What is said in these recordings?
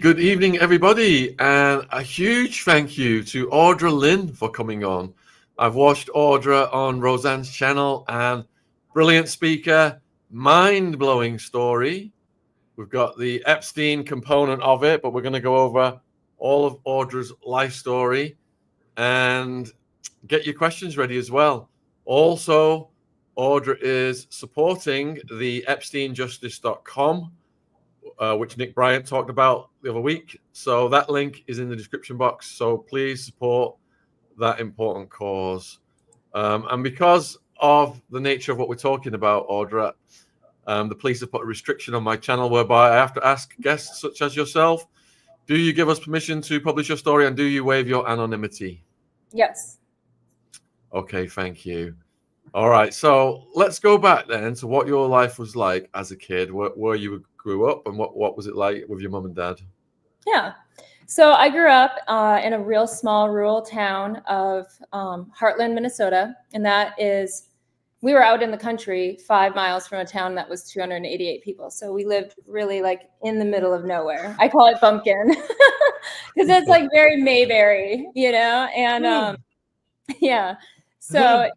good evening, everybody, and a huge thank you to Audra Lynn for coming on. I've watched Audra on Roseanne's channel, and brilliant speaker, mind-blowing story. We've got the Epstein component of it, but we're going to go over all of Audra's life story and get your questions ready as well. Also, Audra is supporting the EpsteinJustice.com, which Nick Bryant talked about the other week. So that link is in the description box. So please support that important cause. And because of the nature of what we're talking about, Audra, the police have put a restriction on my channel whereby I have to ask guests such as yourself, do you give us permission to publish your story, and do you waive your anonymity? Yes. Okay, thank you. All right, so let's go back then to what your life was like as a kid, where you grew up, and what was it like with your mum and dad? Yeah. So I grew up in a real small rural town of Heartland, Minnesota. And that is, we were out in the country 5 miles from a town that was 288 people. So we lived really like in the middle of nowhere. I call it Bumpkin because it's like very Mayberry, you know? And yeah, so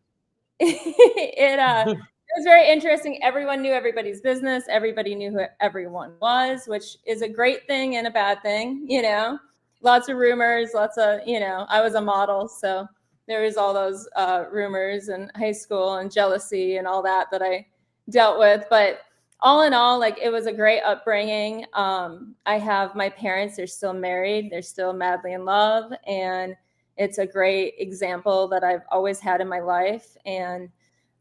it was very interesting. Everyone knew everybody's business. Everybody knew who everyone was, which is a great thing and a bad thing, you know. Lots of rumors, lots of, you know, I was a model, so there was all those rumors in high school and jealousy and all that I dealt with. But all in all, like, it was a great upbringing. I have my parents, they're still married, they're still madly in love, and it's a great example that I've always had in my life. And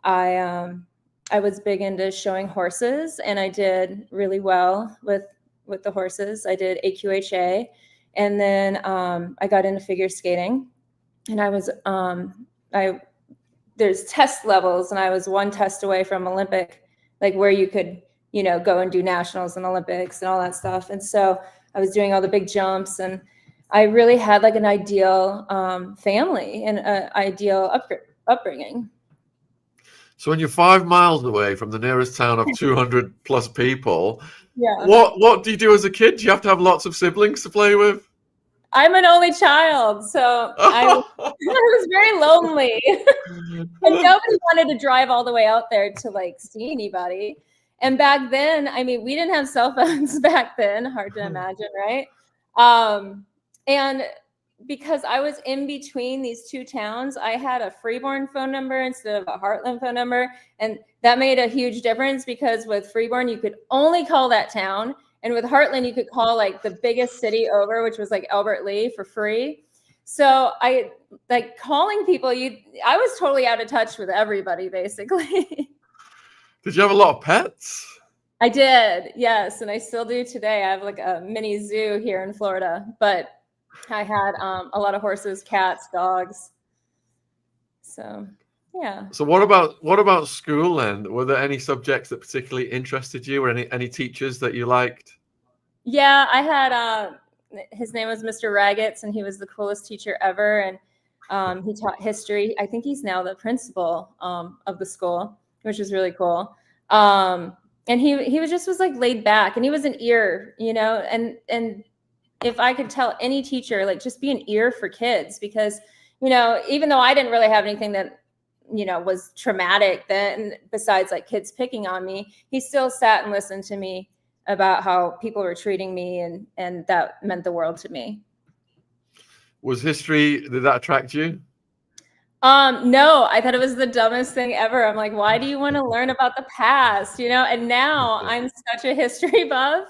I was big into showing horses, and I did really well with the horses. I did AQHA, and then I got into figure skating, and I was there's test levels, and I was one test away from Olympic, like where you could, you know, go and do nationals and Olympics and all that stuff. And so I was doing all the big jumps, and I really had like an ideal family and an ideal upbringing. So when you're 5 miles away from the nearest town of 200 plus people, yeah, what do you do as a kid? Do you have to have lots of siblings to play with? I'm an only child, so I was very lonely. And nobody wanted to drive all the way out there to like see anybody. And back then, I mean, we didn't have cell phones back then. Hard to imagine, right? And because I was in between these two towns, I had a Freeborn phone number instead of a Heartland phone number. And that made a huge difference, because with Freeborn, you could only call that town. And with Heartland, you could call like the biggest city over, which was like Albert Lee, for free. So I like calling people. I was totally out of touch with everybody, basically. Did you have a lot of pets? I did, yes. And I still do today. I have like a mini zoo here in Florida, but I had a lot of horses, cats, dogs. So, yeah. So what about school then? Were there any subjects that particularly interested you, or any teachers that you liked? Yeah, I had his name was Mr. Raggets, and he was the coolest teacher ever. And he taught history. I think he's now the principal of the school, which is really cool. And he was like laid back, and he was an ear, you know, and if I could tell any teacher, like, just be an ear for kids, because, you know, even though I didn't really have anything that, you know, was traumatic then, besides like kids picking on me, he still sat and listened to me about how people were treating me, and that meant the world to me. Was history, did that attract you? No, I thought it was the dumbest thing ever. I'm like, why do you want to learn about the past, you know? And now I'm such a history buff,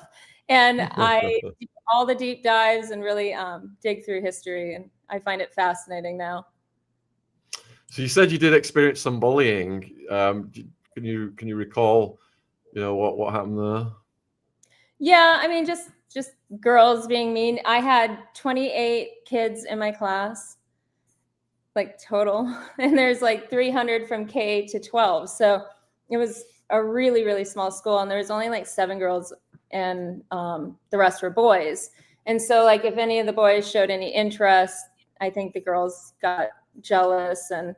and I do all the deep dives and really dig through history, and I find it fascinating now. So you said you did experience some bullying. Can you recall, you know, what happened there? Yeah, I mean, just girls being mean. I had 28 kids in my class, like total, and there's like 300 from K to 12. So it was a really, really small school, and there was only like 7 girls, and the rest were boys. And so like if any of the boys showed any interest, I think the girls got jealous. And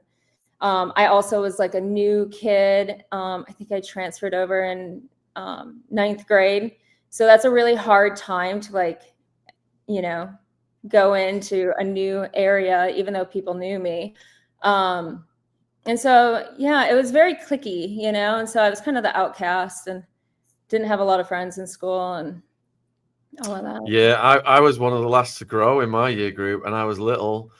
I also was like a new kid. I think I transferred over in 9th grade. So that's a really hard time to like you know, go into a new area, even though people knew me. And so, yeah, it was very cliquey, you know, and so I was kind of the outcast and didn't have a lot of friends in school and all of that. Yeah, I was one of the last to grow in my year group, and I was little,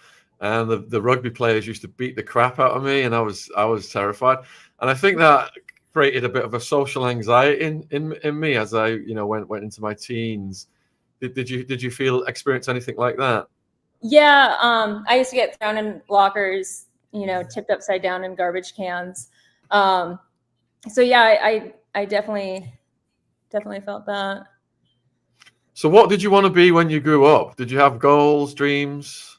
and the rugby players used to beat the crap out of me, and I was terrified. And I think that created a bit of a social anxiety in me as I, you know, went into my teens. Did you experience anything like that? Yeah, I used to get thrown in lockers, you know, tipped upside down in garbage cans. So yeah, I definitely felt that. So what did you want to be when you grew up? Did you have goals, dreams?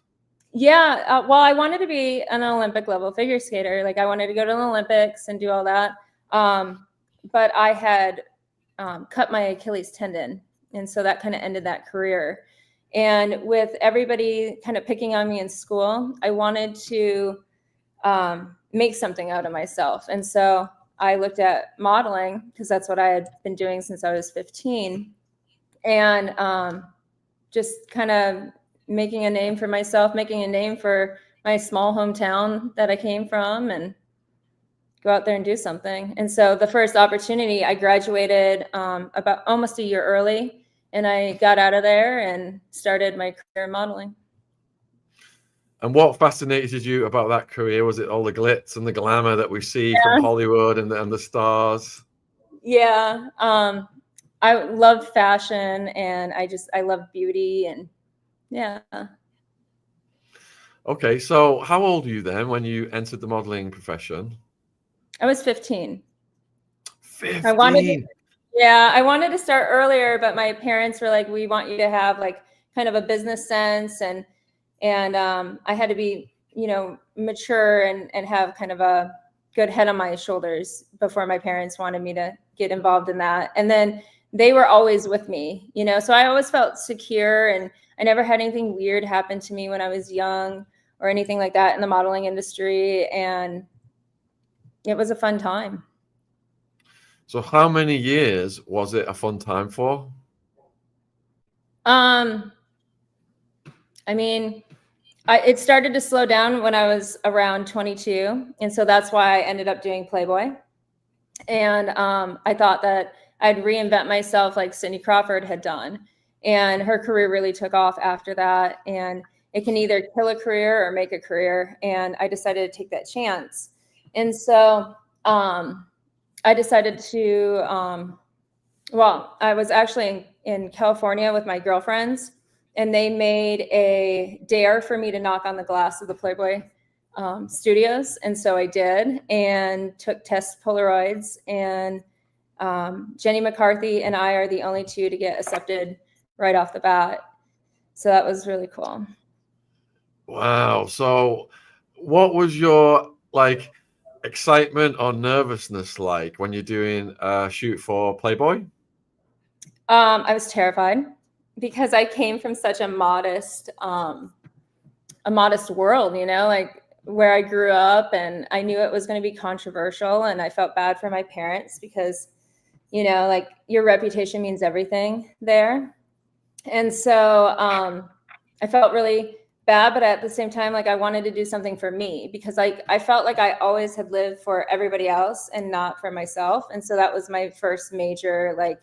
Yeah, well, I wanted to be an Olympic level figure skater. Like I wanted to go to the Olympics and do all that. But I had cut my Achilles tendon, and so that kind of ended that career. And with everybody kind of picking on me in school, I wanted to make something out of myself. And so I looked at modeling because that's what I had been doing since I was 15. And just kind of making a name for myself, making a name for my small hometown that I came from, and go out there and do something. And so the first opportunity, I graduated about almost a year early, and I got out of there and started my career in modeling. And what fascinated you about that career? Was it all the glitz and the glamour that we see from Hollywood and the stars? Yeah. I loved fashion, and I love beauty, and yeah. Okay, so how old were you then when you entered the modeling profession? I was 15. 15. I wanted to start earlier, but my parents were like, we want you to have like kind of a business sense, and I had to be, you know, mature and have kind of a good head on my shoulders before my parents wanted me to get involved in that. And then they were always with me, you know, so I always felt secure, and I never had anything weird happen to me when I was young or anything like that in the modeling industry. And it was a fun time. So how many years was it a fun time for? I mean, it started to slow down when I was around 22. And so that's why I ended up doing Playboy. And I thought that I'd reinvent myself like Cindy Crawford had done. And her career really took off after that. And it can either kill a career or make a career. And I decided to take that chance. And so I decided to, I was actually in California with my girlfriends, and they made a dare for me to knock on the glass of the Playboy studios. And so I did, and took test Polaroids, and Jenny McCarthy and I are the only two to get accepted right off the bat. So that was really cool. Wow. So what was your like excitement or nervousness like when you're doing a shoot for Playboy? I was terrified because I came from such a modest world, you know, like where I grew up, and I knew it was going to be controversial, and I felt bad for my parents because, you know, like your reputation means everything there. And so I felt really bad, but at the same time, like I wanted to do something for me, because I felt like I always had lived for everybody else and not for myself. And so that was my first major, like,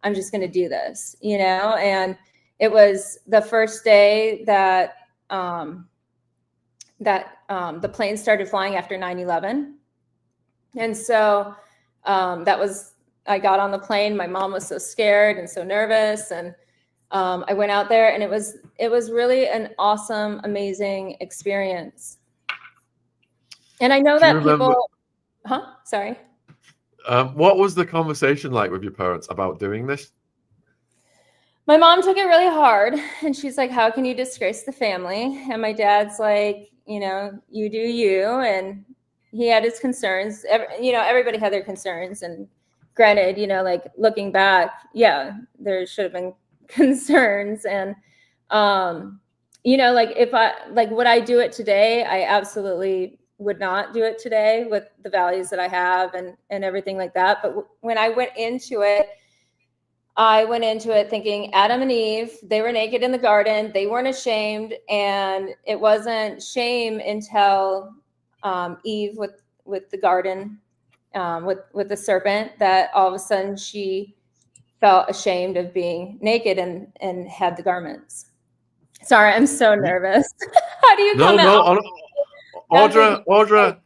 I'm just going to do this, you know? And it was the first day that the plane started flying after 9/11. And so I got on the plane. My mom was so scared and so nervous. And I went out there, and it was really an awesome, amazing experience. And I know that people, sorry. What was the conversation like with your parents about doing this? My mom took it really hard, and she's like, how can you disgrace the family? And my dad's like, you know, you do you. And he had his concerns. You know, everybody had their concerns. And granted, you know, like looking back, yeah, there should have been concerns. And, you know, like would I do it today? I absolutely would not do it today with the values that I have and everything like that. But when I went into it, I went into it thinking Adam and Eve, they were naked in the garden. They weren't ashamed. And it wasn't shame until Eve with the garden, with the serpent, that all of a sudden she felt ashamed of being naked and had the garments. Sorry, I'm so nervous. How do you come out? Audra,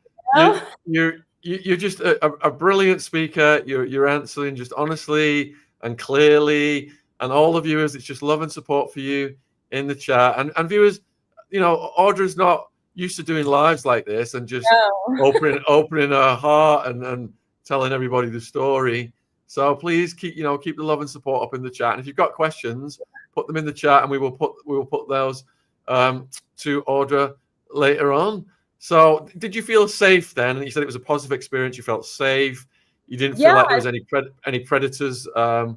you're just a brilliant speaker. You're answering just honestly and clearly, and all the viewers, it's just love and support for you in the chat. And viewers, Audra's not used to doing lives like this and just opening her heart and telling everybody the story. So please keep the love and support up in the chat. And if you've got questions, put them in the chat, and we will put those to Audra later on. So did you feel safe then? And you said it was a positive experience. You felt safe. You didn't feel like there was any predators had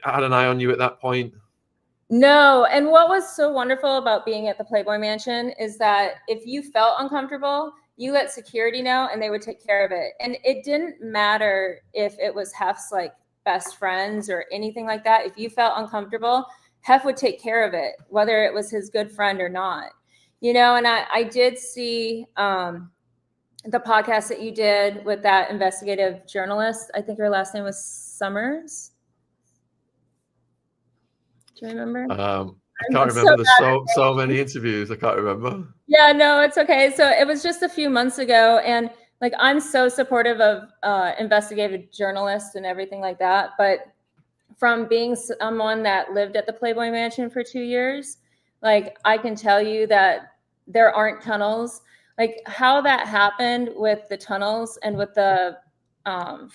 an eye on you at that point? No. And what was so wonderful about being at the Playboy Mansion is that if you felt uncomfortable, you let security know and they would take care of it. And it didn't matter if it was Hef's like best friends or anything like that. If you felt uncomfortable, Hef would take care of it, whether it was his good friend or not. And I did see the podcast that you did with that investigative journalist. I think her last name was Summers. Do you remember? I can't remember. There's so many interviews. I can't remember. Yeah, no, it's okay. So it was just a few months ago. And like, I'm so supportive of investigative journalists and everything like that. But from being someone that lived at the Playboy Mansion for 2 years, like, I can tell you that there aren't tunnels. Like, how that happened with the tunnels and with the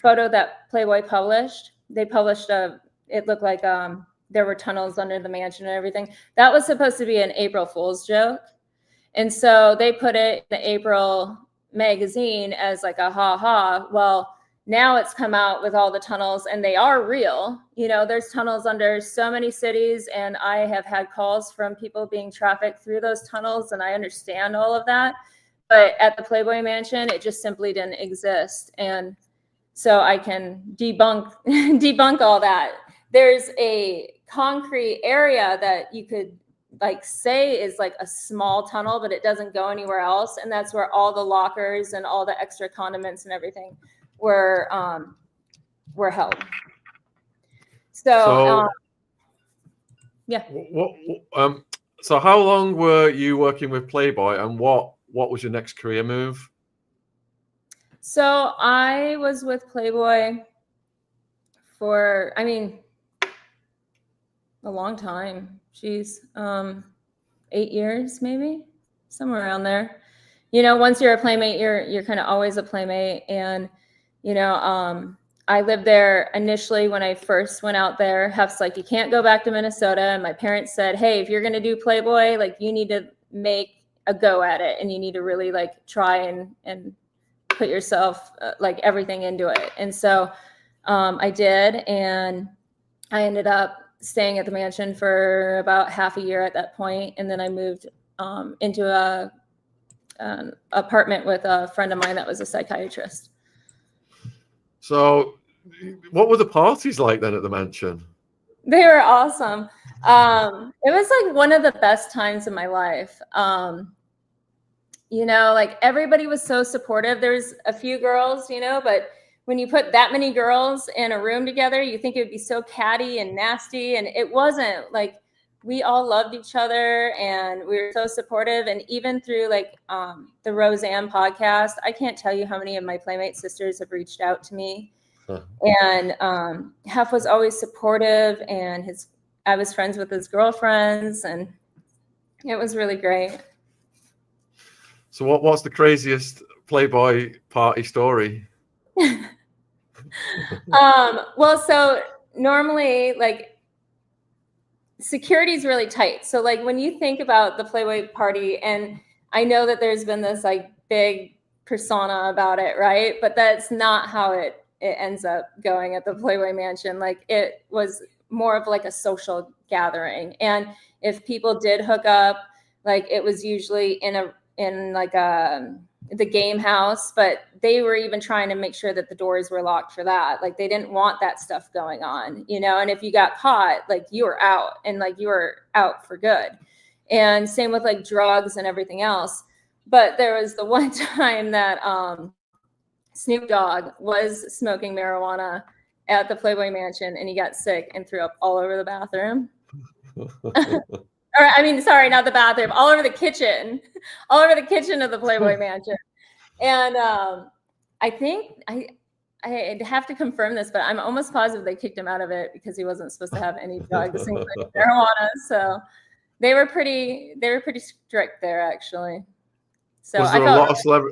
photo that Playboy published, they published it looked like there were tunnels under the mansion and everything. That was supposed to be an April Fool's joke. And so they put it in the April magazine as like a ha-ha. Well, now it's come out with all the tunnels, and they are real. There's tunnels under so many cities, and I have had calls from people being trafficked through those tunnels, and I understand all of that. But at the Playboy Mansion, it just simply didn't exist. And so I can debunk all that. There's a concrete area that you could like say is like a small tunnel, but it doesn't go anywhere else. And that's where all the lockers and all the extra condiments and everything were held. So yeah. So how long were you working with Playboy, and what was your next career move? So I was with Playboy for, a long time. Geez, 8 years, maybe, somewhere around there. Once you're a playmate, you're kind of always a playmate. And, I lived there initially when I first went out there. Hef's like, you can't go back to Minnesota. And my parents said, hey, if you're going to do Playboy, like, you need to make a go at it, and you need to really like try and put yourself like everything into it. And so I did, and I ended up staying at the mansion for about half a year at that point. And then I moved into an apartment with a friend of mine that was a psychiatrist. So what were the parties like then at the mansion? They were awesome. It was like one of the best times of my life. Like, everybody was so supportive. There's a few girls, but when you put that many girls in a room together, you think it would be so catty and nasty. And it wasn't. Like, we all loved each other, and we were so supportive. And even through like the Roseanne podcast, I can't tell you how many of my Playmate sisters have reached out to me. Huh. And Hef was always supportive, and I was friends with his girlfriends, and it was really great. So what's the craziest Playboy party story? Well, so normally, like, security is really tight. So like, when you think about the Playboy party, and I know that there's been this like big persona about it, right? But that's not how it ends up going at the Playboy Mansion. Like, it was more of like a social gathering. And if people did hook up, like, it was usually in like a the game house, but they were even trying to make sure that the doors were locked for that. Like they didn't want that stuff going on, you know, and if you got caught, like you were out, and like you were out for good. And same with like drugs and everything else. But there was the one time that Snoop Dogg was smoking marijuana at the Playboy Mansion, and he got sick and threw up all over the bathroom. Or I mean, sorry, not the bathroom, all over the kitchen, all over the kitchen of the Playboy Mansion. And I think I'd have to confirm this, but I'm almost positive they kicked him out of it because he wasn't supposed to have any drugs, including marijuana. So they were pretty strict there, actually. So was there a lot of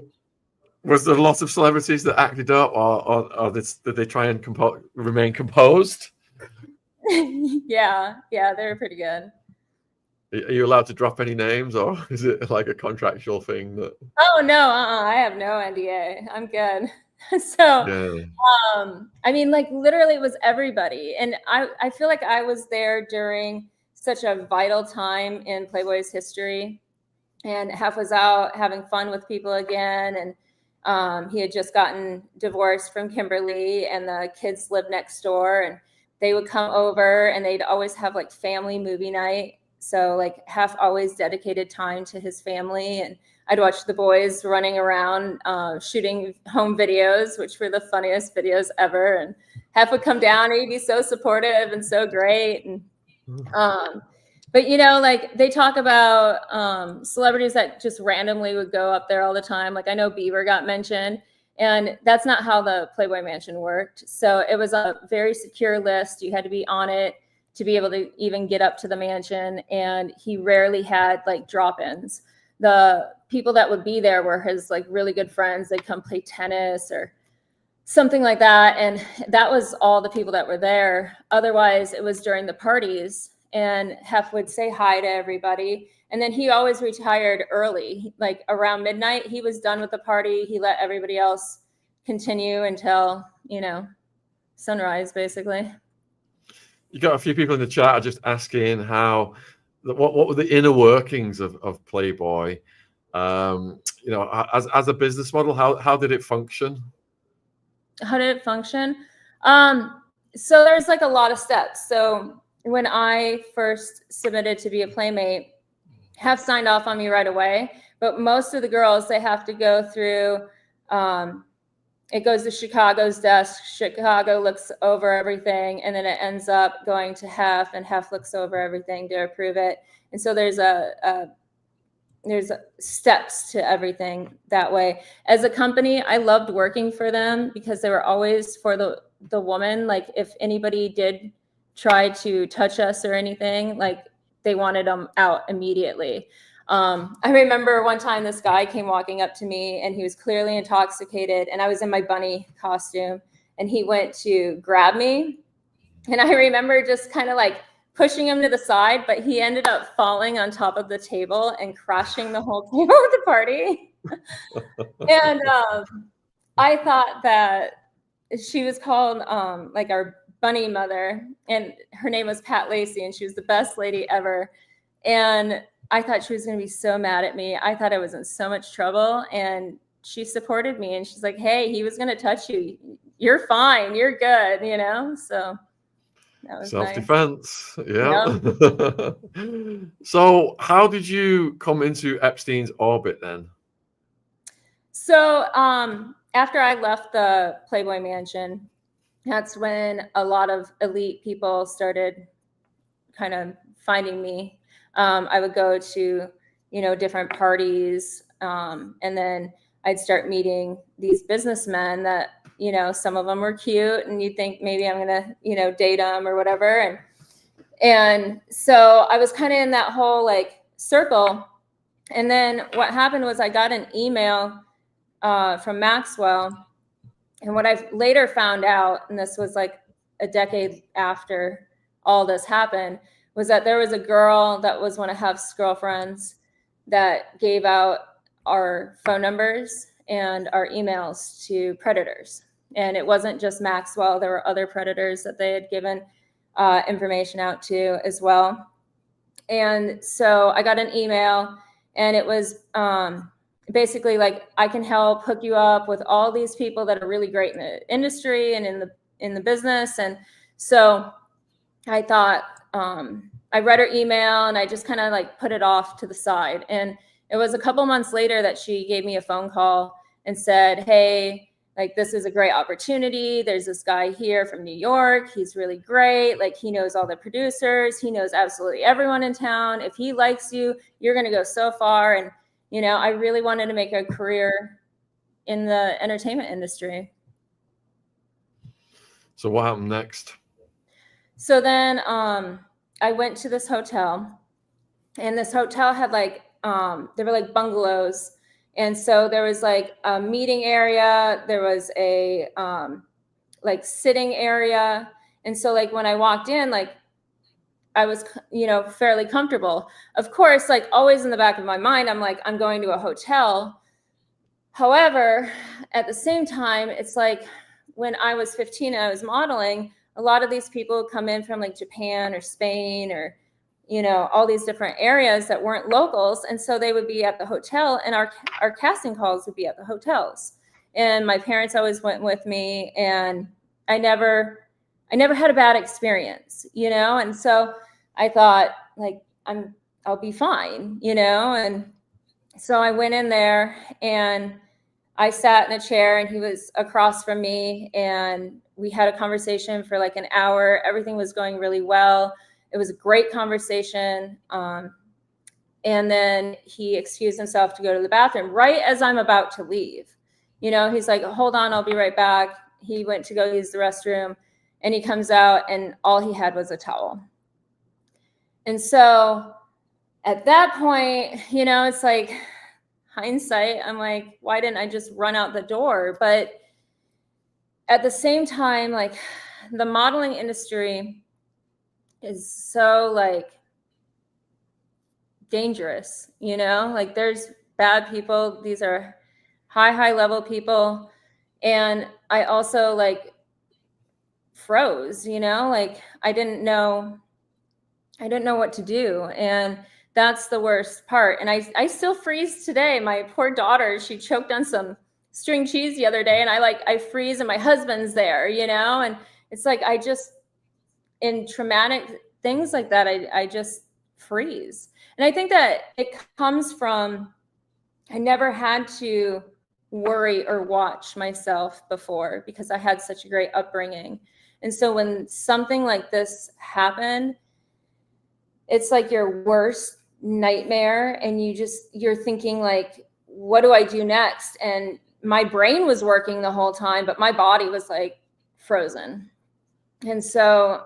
was there lots of celebrities that acted up, or did they try and remain composed? Yeah, they were pretty good. Are you allowed to drop any names, or is it like a contractual thing that? Oh no, I have no NDA. I'm good. So, yeah. I mean, like literally, it was everybody, and I feel like I was there during such a vital time in Playboy's history, and Hef was out having fun with people again, and he had just gotten divorced from Kimberly, and the kids lived next door, and they would come over, and they'd always have like family movie night. So like Hef always dedicated time to his family, and I'd watch the boys running around shooting home videos, which were the funniest videos ever. And Hef would come down, and he'd be so supportive and so great. And but you know, like they talk about celebrities that just randomly would go up there all the time. Like I know Bieber got mentioned, and that's not how the Playboy Mansion worked. So it was a very secure list. You had to be on it to be able to even get up to the mansion. And he rarely had like drop-ins. The people that would be there were his like really good friends. They'd come play tennis or something like that. And that was all the people that were there. Otherwise, it was during the parties, and Hef would say hi to everybody. And then he always retired early, like around midnight. He was done with the party. He let everybody else continue until, you know, sunrise, basically. You got a few people in the chat are just asking what were the inner workings of Playboy? You know, as a business model, how did it function? How did it function? So there's like a lot of steps. So when I first submitted to be a Playmate, Hef signed off on me right away. But most of the girls, they have to go through. It goes to Chicago's desk. Chicago looks over everything, and then it ends up going to Hef, and Hef looks over everything to approve it. And so there's there's steps to everything that way. As a company, I loved working for them because they were always for the woman. Like if anybody did try to touch us or anything, like they wanted them out immediately. I remember one time this guy came walking up to me, and he was clearly intoxicated, and I was in my bunny costume, and he went to grab me. And I remember just kind of like pushing him to the side, but he ended up falling on top of the table and crashing the whole table at the party. And I thought that she was called like our bunny mother, and her name was Pat Lacey, and she was the best lady ever. And I thought she was going to be so mad at me. I thought I was in so much trouble, and she supported me, and she's like, hey, he was going to touch you. You're fine. You're good, you know? So that was self-defense. Nice. Yeah. Yep. So how did you come into Epstein's orbit then? So after I left the Playboy Mansion, that's when a lot of elite people started kind of finding me. I would go to, you know, different parties, and then I'd start meeting these businessmen that, you know, some of them were cute, and you'd think maybe I'm gonna, you know, date them or whatever. And so I was kind of in that whole like circle. And then what happened was I got an email from Maxwell, and what I later found out, and this was like a decade after all this happened, was that there was a girl that was one of Hef's girlfriends that gave out our phone numbers and our emails to predators. And it wasn't just Maxwell. There were other predators that they had given information out to as well. And so I got an email, and it was basically like, I can help hook you up with all these people that are really great in the industry and in the business. And so I thought, I read her email and I just kind of like put it off to the side. And it was a couple months later that she gave me a phone call and said, hey, like, this is a great opportunity. There's this guy here from New York. He's really great. Like, he knows all the producers. He knows absolutely everyone in town. If he likes you, you're going to go so far. And, you know, I really wanted to make a career in the entertainment industry. So what happened next? So then I went to this hotel, and this hotel had like, there were like bungalows. And so there was like a meeting area, there was a like sitting area. And so like when I walked in, like I was, you know, fairly comfortable. Of course, like always in the back of my mind, I'm like, I'm going to a hotel. However, at the same time, it's like when I was 15 and I was modeling, a lot of these people come in from like Japan or Spain or, you know, all these different areas that weren't locals. And so they would be at the hotel, and our casting calls would be at the hotels. And my parents always went with me, and I never had a bad experience, you know? And so I thought, like, I'll be fine, you know? And so I went in there and I sat in a chair, and he was across from me, and we had a conversation for like an hour. Everything was going really well. It was a great conversation. And then he excused himself to go to the bathroom right as I'm about to leave. You know, he's like, hold on, I'll be right back. He went to go use the restroom, and he comes out, and all he had was a towel. And so at that point, you know, it's like hindsight. I'm like, why didn't I just run out the door? But at the same time, like, the modeling industry is so like dangerous, you know, like there's bad people. These are high level people. And I also like froze, you know, like I didn't know what to do. And that's the worst part. And I still freeze today. My poor daughter, she choked on some string cheese the other day, and I freeze, and my husband's there, you know, and it's like, in traumatic things like that, I just freeze. And I think that it comes from, I never had to worry or watch myself before because I had such a great upbringing. And so when something like this happened, it's like your worst nightmare, and you're thinking like, what do I do next? And my brain was working the whole time, but my body was like frozen. And so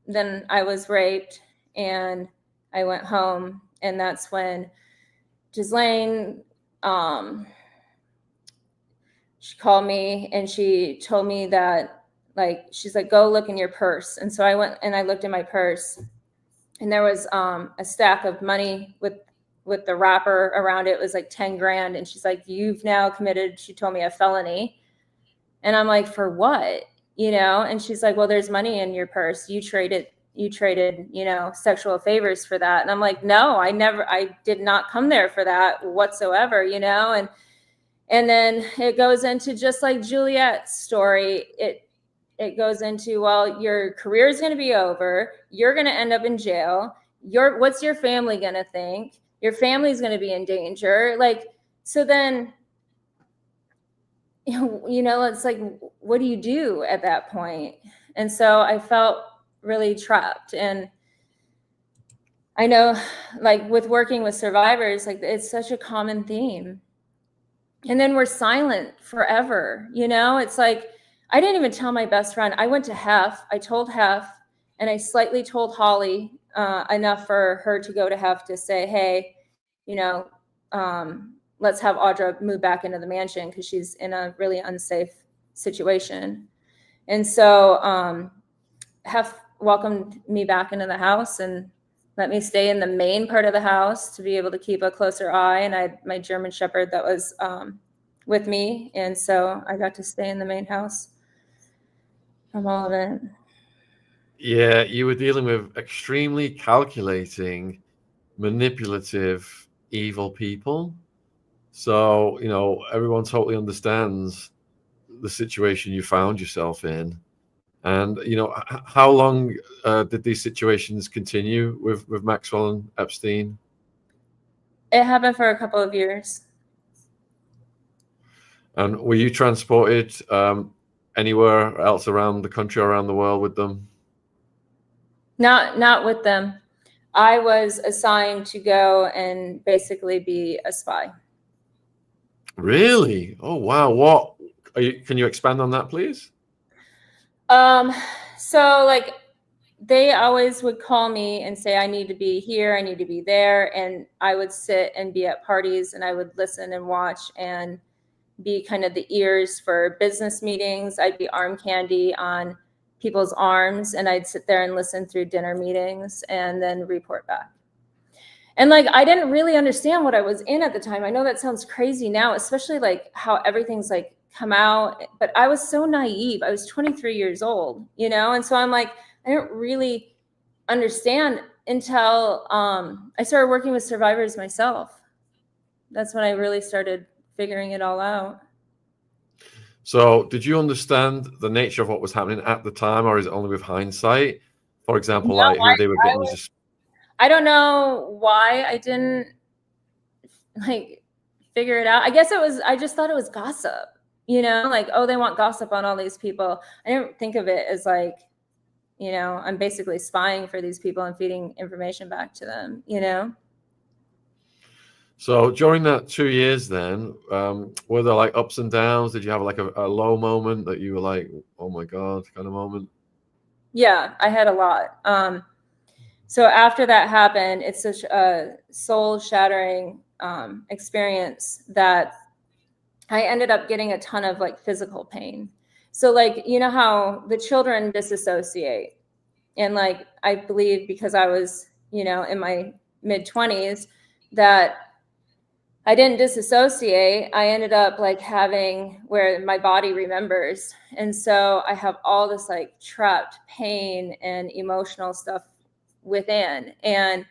then I was raped, and I went home, and that's when Ghislaine, she called me, and she told me that, like, she's like, go look in your purse. And so I went and I looked in my purse, and there was a stack of money with the wrapper around it. It was like 10 grand. And she's like, you've now committed, she told me, a felony. And I'm like, for what? You know? And she's like, well, there's money in your purse. You traded, you know, sexual favors for that. And I'm like, no, I did not come there for that whatsoever, you know? And then it goes into just like Juliet's story. It goes into, well, your career is going to be over. You're going to end up in jail. What's your family going to think? Your family's going to be in danger. Like, so then, you know, it's like, what do you do at that point? And so I felt really trapped. And I know, like, with working with survivors, like, it's such a common theme. And then we're silent forever. You know, it's like, I didn't even tell my best friend. I went to Hef. I told Hef, and I slightly told Holly enough for her to go to Hef to say, hey, you know, let's have Audra move back into the mansion because she's in a really unsafe situation. And so Hef welcomed me back into the house and let me stay in the main part of the house to be able to keep a closer eye. And I had my German Shepherd that was with me. And so I got to stay in the main house from all of it. Yeah, you were dealing with extremely calculating, manipulative, evil people. So, you know, everyone totally understands the situation you found yourself in. And, you know, how long did these situations continue with Maxwell and Epstein? It happened for a couple of years. And were you transported anywhere else around the country, around the world with them? Not with them. I was assigned to go and basically be a spy. Really? Oh, wow. What can you expand on that, please? So like they always would call me and say, I need to be here, I need to be there. And I would sit and be at parties and I would listen and watch and be kind of the ears for business meetings. I'd be arm candy on people's arms and I'd sit there and listen through dinner meetings and then report back. And like, I didn't really understand what I was in at the time. I know that sounds crazy now, especially like how everything's like come out, but I was so naive. I was 23 years old, you know? And so I'm like, I didn't really understand until I started working with survivors myself. That's when I really started figuring it all out. So did you understand the nature of what was happening at the time, or is it only with hindsight? For example, No, like who they were getting I don't know why I didn't like figure it out. I guess I just thought it was gossip, you know, like, oh, they want gossip on all these people. I didn't think of it as like, you know, I'm basically spying for these people and feeding information back to them, you know? So during that 2 years then, were there like ups and downs? Did you have like a low moment that you were like, oh my God, kind of moment? Yeah, I had a lot. So after that happened, it's such a soul shattering experience that I ended up getting a ton of like physical pain. So like, you know how the children disassociate, and like, I believe because I was, you know, in my mid-20s that I didn't disassociate. I ended up like having where my body remembers. And so I have all this like trapped pain and emotional stuff within. And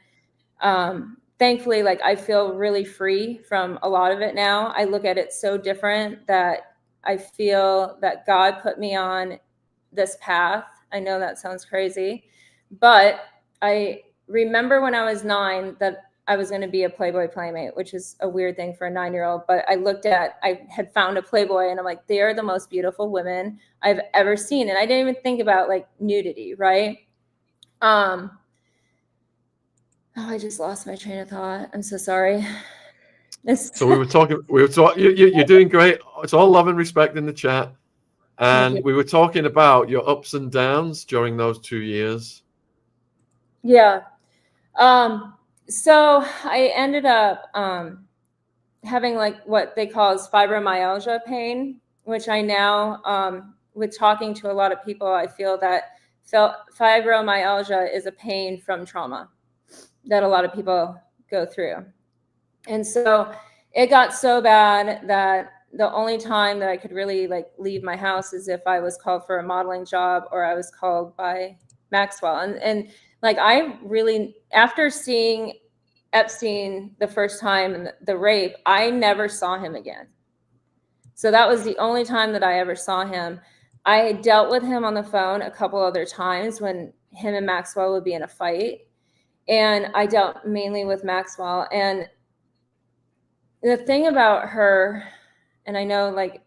thankfully, like I feel really free from a lot of it now. I look at it so different that I feel that God put me on this path. I know that sounds crazy, but I remember when I was 9 that I was going to be a Playboy playmate, which is a weird thing for a 9-year-old. But I had found a Playboy and I'm like, they are the most beautiful women I've ever seen. And I didn't even think about like nudity, right? Oh, I just lost my train of thought. I'm so sorry. So we were talking, you're doing great. It's all love and respect in the chat. And we were talking about your ups and downs during those 2 years. Yeah. So I ended up having like what they call fibromyalgia pain, which I now, with talking to a lot of people, I feel that fibromyalgia is a pain from trauma that a lot of people go through. And so it got so bad that the only time that I could really like leave my house is if I was called for a modeling job or I was called by Maxwell. And like, I really, after seeing Epstein the first time and the rape, I never saw him again. So that was the only time that I ever saw him. I dealt with him on the phone a couple other times when him and Maxwell would be in a fight. And I dealt mainly with Maxwell. And the thing about her, and I know like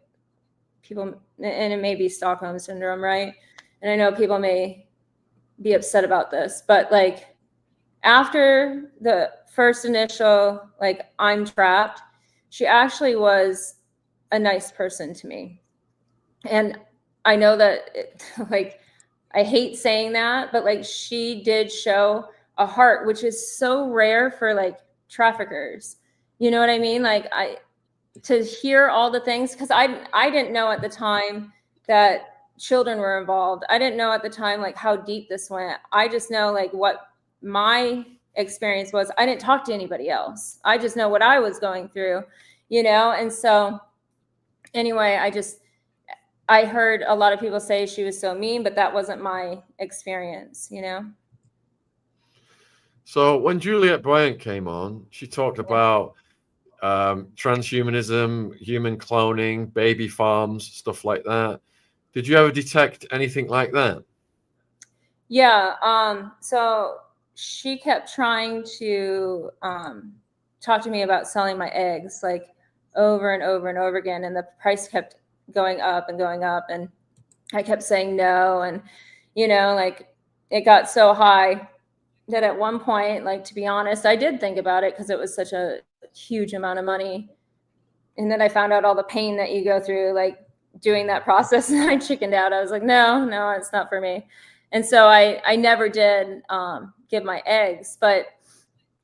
people, and it may be Stockholm syndrome, right? And I know people may be upset about this, but like after the first initial, like, I'm trapped, she actually was a nice person to me. And I know that like, I hate saying that, but like, she did show a heart, which is so rare for like traffickers. You know what I mean? Like, to hear all the things, because I didn't know at the time that children were involved. I didn't know at the time like how deep this went. I just know like what my experience was. I didn't talk to anybody else. I just know what I was going through, you know? And so anyway, I heard a lot of people say she was so mean, but that wasn't my experience, you know? So when Juliet Bryant came on, she talked about transhumanism, human cloning, baby farms, stuff like that. Did you ever detect anything like that? Yeah. So she kept trying to talk to me about selling my eggs, like over and over and over again. And the price kept going up and going up. And I kept saying no. And, like it got so high that at one point, like, to be honest, I did think about it because it was such a huge amount of money. And then I found out all the pain that you go through, like doing that process, and I chickened out. I was like, no, it's not for me. And so I never did give my eggs. But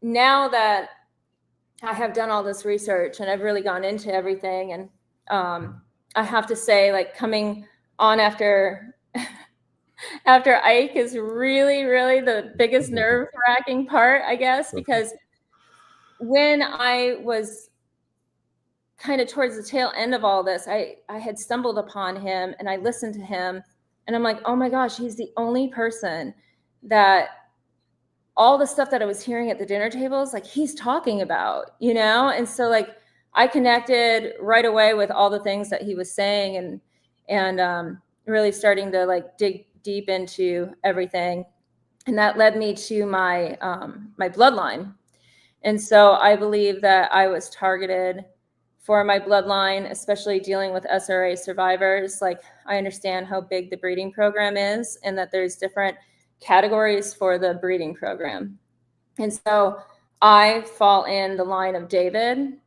now that I have done all this research and I've really gone into everything, and I have to say, like, coming on after Ike is really, really the biggest nerve-wracking part, I guess, because when I was kind of towards the tail end of all this, I had stumbled upon him and I listened to him, and I'm like, oh my gosh, he's the only person that all the stuff that I was hearing at the dinner tables, like, he's talking about, And so, like, I connected right away with all the things that he was saying, and really starting to, like, dig deep into everything. And that led me to my my bloodline. And so I believe that I was targeted for my bloodline, especially dealing with SRA survivors. Like, I understand how big the breeding program is, and that there's different categories for the breeding program. And so I fall in the line of David.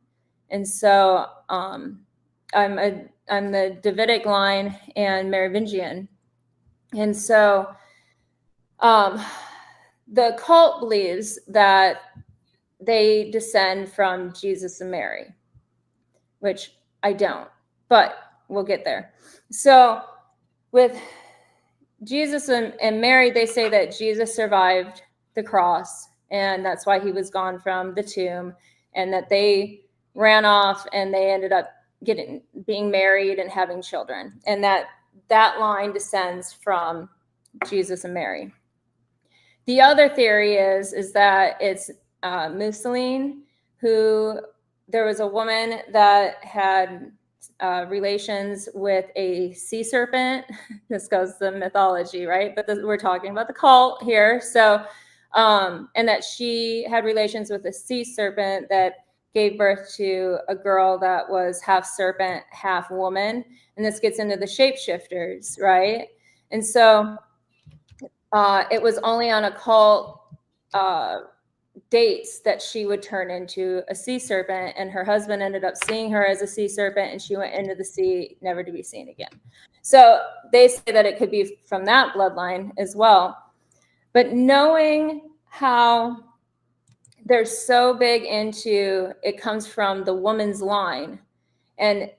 And so I'm the Davidic line and Merovingian. And so the cult believes that they descend from Jesus and Mary, which I don't, but we'll get there. So with Jesus and Mary, they say that Jesus survived the cross, and that's why he was gone from the tomb, and that they ran off and they ended up being married and having children, and that line descends from Jesus and Mary. The other theory is that it's Mussolini, who, there was a woman that had relations with a sea serpent. This goes to the mythology, right? But we're talking about the cult here. So, and that she had relations with a sea serpent that gave birth to a girl that was half serpent, half woman. And this gets into the shapeshifters, right? And so it was only on occult dates that she would turn into a sea serpent, and her husband ended up seeing her as a sea serpent, and she went into the sea, never to be seen again. So they say that it could be from that bloodline as well. But knowing how they're so big into it comes from the woman's line, and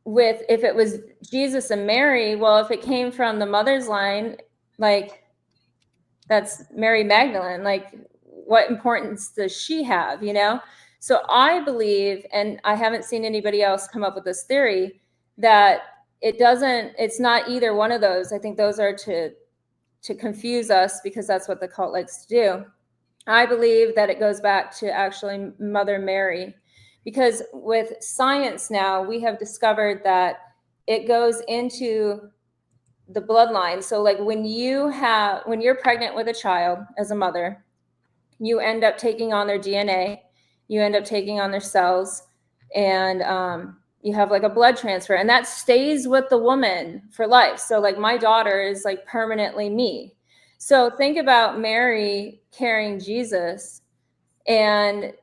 if it was Jesus and Mary, well, if it came from the mother's line, like, that's Mary Magdalene, like, what importance does she have, So I believe, and I haven't seen anybody else come up with this theory, that it's not either one of those. I think those are to confuse us, because that's what the cult likes to do. I believe that it goes back to actually Mother Mary, because with science now, we have discovered that it goes into the bloodline. So, like, when you're pregnant with a child as a mother, you end up taking on their DNA, you end up taking on their cells, and you have, like, a blood transfer, and that stays with the woman for life. So, like, my daughter is, like, permanently me. So think about Mary carrying Jesus, and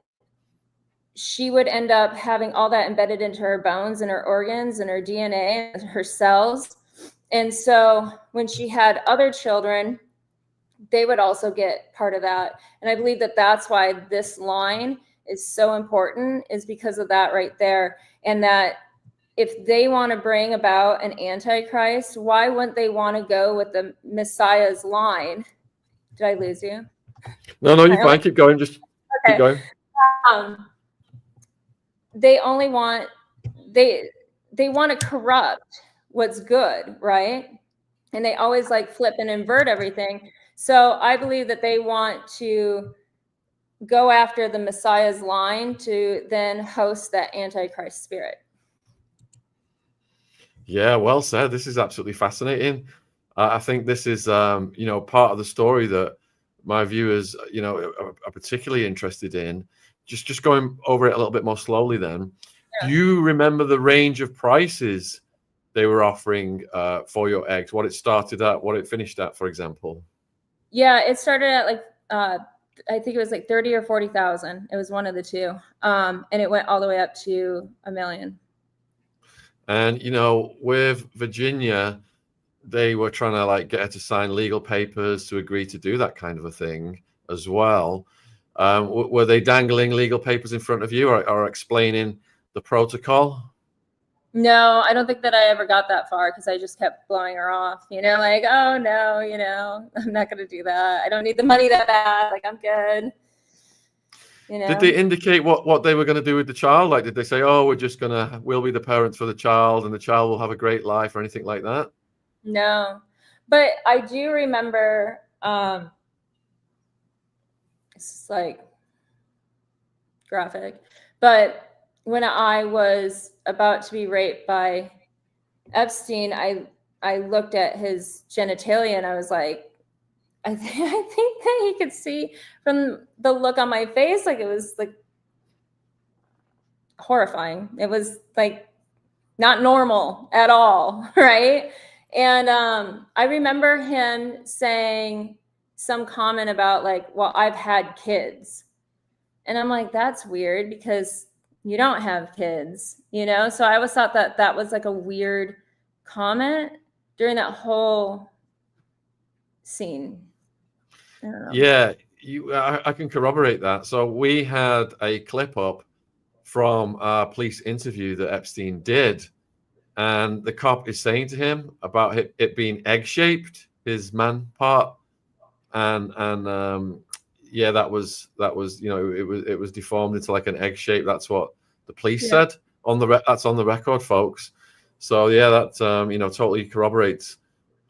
she would end up having all that embedded into her bones and her organs and her DNA and her cells. And so when she had other children, they would also get part of that. And I believe that that's why this line is so important, is because of that right there. And that if they want to bring about an antichrist, why wouldn't they want to go with the Messiah's line? Did I lose you? No, you're fine. Keep going. Just keep going. They only want, they want to corrupt what's good, right? And they always, like, flip and invert everything. So I believe that they want to go after the Messiah's line to then host that Antichrist spirit. Yeah, well said. This is absolutely fascinating. I think this is, you know, part of the story that my viewers, you know, are particularly interested in. Just going over it a little bit more slowly then. Do you remember the range of prices they were offering for your eggs? What it started at, what it finished at, for example? Yeah, it started at like, I think it was like 30 or 40,000. It was one of the two. And it went all the way up to $1 million. And, you know, with Virginia, they were trying to like get her to sign legal papers to agree to do that kind of a thing as well. Were they dangling legal papers in front of you or explaining the protocol? No, I don't think that I ever got that far because I just kept blowing her off, you know, like, oh no, you know, I'm not going to do that. I don't need the money that bad. Like, I'm good. You know? Did they indicate what they were going to do with the child? Like, did they say, oh, we'll be the parents for the child and the child will have a great life or anything like that? No, but I do remember, it's like graphic, but when I was about to be raped by Epstein, I looked at his genitalia and I was like, I think that he could see from the look on my face, like it was like horrifying. It was like not normal at all, right? And I remember him saying some comment about like, well, I've had kids. And I'm like, that's weird because you don't have kids, you know? So I always thought that that was like a weird comment during that whole scene. Yeah, I can corroborate that. So we had a clip up from a police interview that Epstein did. And the cop is saying to him about it being egg-shaped, his man part. And yeah, that was, you know, it was deformed into like an egg shape. That's what the police said on that's on the record, folks. So yeah, that you know, totally corroborates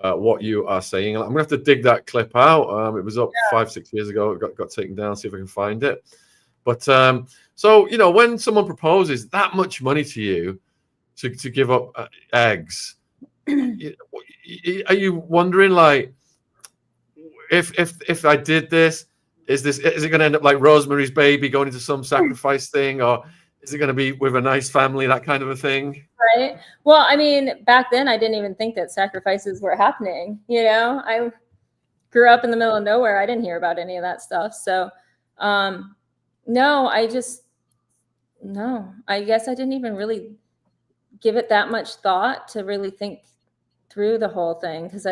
what you are saying. I'm gonna have to dig that clip out. It was up 5-6 years ago. It got taken down. See if I can find it. But so you know, when someone proposes that much money to you to give up eggs, are you wondering like, if I did this, is it going to end up like Rosemary's Baby, going into some sacrifice thing, or is it going to be with a nice family, that kind of a thing? Right. Well, I mean, back then I didn't even think that sacrifices were happening. You know, I grew up in the middle of nowhere. I didn't hear about any of that stuff. So, no, I guess I didn't even really give it that much thought to really think through the whole thing. Cause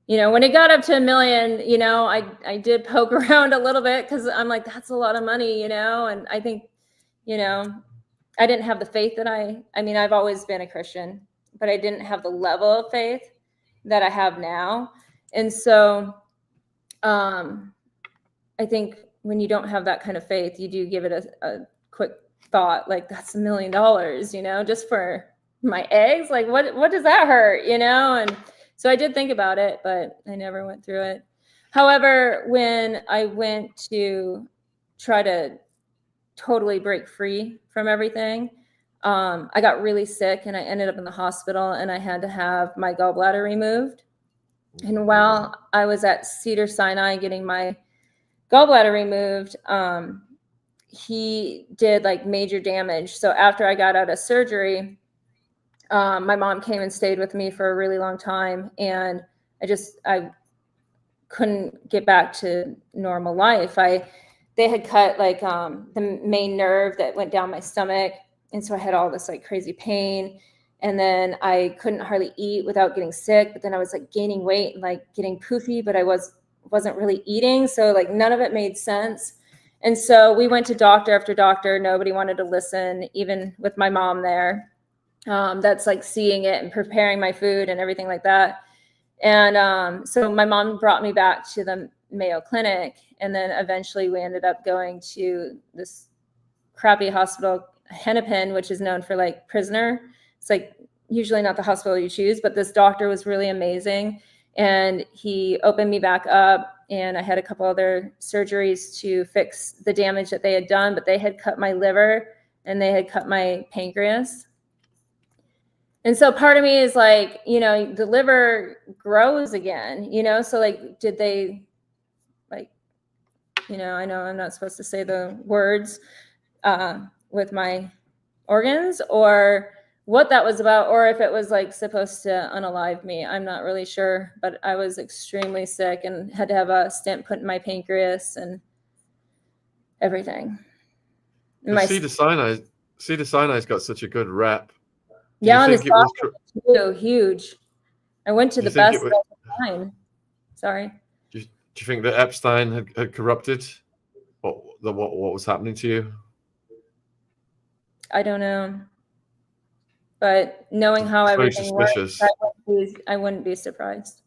you know, when it got up to $1 million, you know, I did poke around a little bit because I'm like, that's a lot of money, you know? And I think, you know, I didn't have the faith that I mean, I've always been a Christian, but I didn't have the level of faith that I have now. And so I think when you don't have that kind of faith, you do give it a quick thought, like that's $1 million, you know, just for my eggs. Like what does that hurt, you know? And so I did think about it, but I never went through it. However, when I went to try to totally break free from everything, I got really sick and I ended up in the hospital and I had to have my gallbladder removed. And while I was at Cedars-Sinai getting my gallbladder removed, he did like major damage. So after I got out of surgery, my mom came and stayed with me for a really long time. And I couldn't get back to normal life. They had cut like the main nerve that went down my stomach. And so I had all this like crazy pain. And then I couldn't hardly eat without getting sick. But then I was like gaining weight and like getting poofy, but I wasn't really eating. So like none of it made sense. And so we went to doctor after doctor. Nobody wanted to listen, even with my mom there. That's like seeing it and preparing my food and everything like that. And so my mom brought me back to the Mayo Clinic. And then eventually we ended up going to this crappy hospital, Hennepin, which is known for like prisoner. It's like usually not the hospital you choose, but this doctor was really amazing. And he opened me back up. and I had a couple other surgeries to fix the damage that they had done, but they had cut my liver and they had cut my pancreas. And so part of me is like, you know, the liver grows again, you know, so like, did they, like, you know I'm not supposed to say the words with my organs, or what that was about, or if it was like supposed to unalive me. I'm not really sure, but I was extremely sick and had to have a stent put in my pancreas and everything. Cedars-Sinai's got such a good rep. Do Yeah, you and think it was too huge. I went to the best at the time. Sorry. Do you think that Epstein had corrupted what was happening to you? I don't know, but knowing how everything works, I wouldn't be surprised.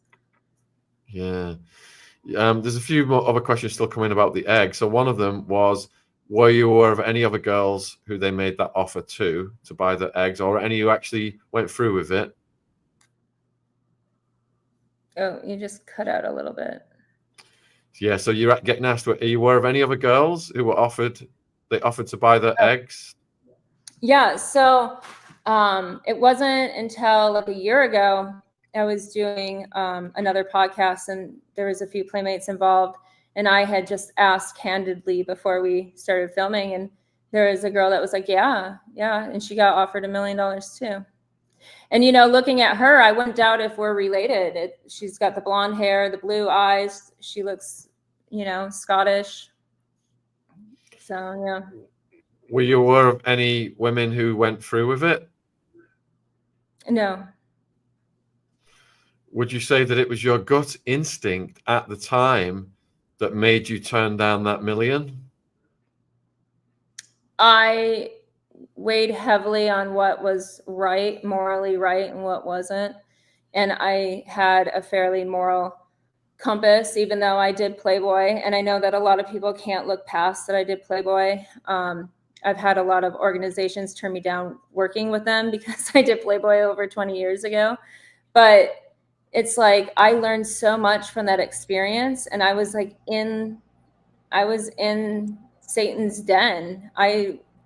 Yeah. There's a few more other questions still coming about the egg. So one of them was, were you aware of any other girls who they made that offer to buy the eggs, or any who actually went through with it? Oh, you just cut out a little bit. Yeah, so you're getting asked, are you aware of any other girls who were offered to buy the eggs? Yeah, so it wasn't until like a year ago I was doing another podcast, and there was a few playmates involved, and I had just asked candidly before we started filming, and there was a girl that was like, yeah, and she got offered $1 million too. And, you know, looking at her, I wouldn't doubt if we're related. She's got the blonde hair, the blue eyes. She looks, you know, Scottish. So, yeah. Were you aware of any women who went through with it? No. Would you say that it was your gut instinct at the time that made you turn down that $1 million? I weighed heavily on what was right, morally right, and what wasn't. And I had a fairly moral compass, even though I did Playboy. And I know that a lot of people can't look past that I did Playboy. I've had a lot of organizations turn me down working with them because I did Playboy over 20 years ago. But it's like I learned so much from that experience. And I was in Satan's den.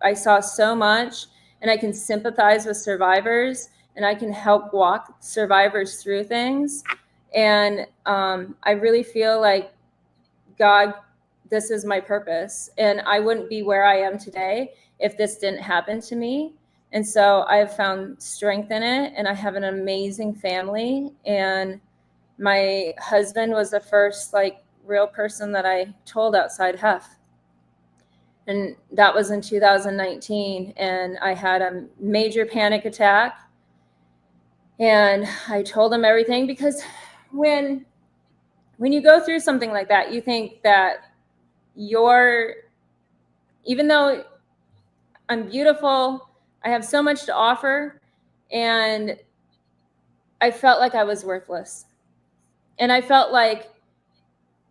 I saw so much, and I can sympathize with survivors, and I can help walk survivors through things. And I really feel like, God, this is my purpose, and I wouldn't be where I am today if this didn't happen to me. And so I've found strength in it, and I have an amazing family. And my husband was the first real person that I told outside Hef. And that was in 2019. And I had a major panic attack. And I told him everything, because when you go through something like that, you think that even though I'm beautiful, I have so much to offer, and I felt like I was worthless. And I felt like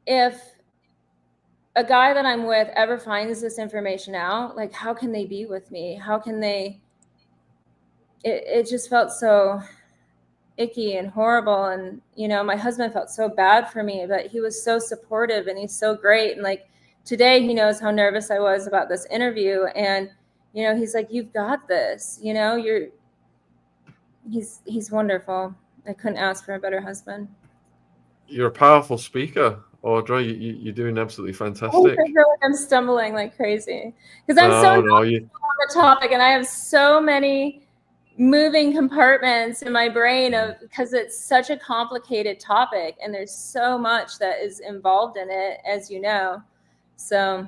if a guy that I'm with ever finds this information out, like, how can they be with me? How can they? It just felt so icky and horrible. And, you know, my husband felt so bad for me, but he was so supportive, and he's so great. And like today, he knows how nervous I was about this interview. And, you know, he's like, you've got this, you know, he's wonderful. I couldn't ask for a better husband. You're a powerful speaker, Audra. You're doing absolutely fantastic. I feel like I'm stumbling like crazy because I'm on the topic, and I have so many moving compartments in my brain because it's such a complicated topic, and there's so much that is involved in it, as you know. So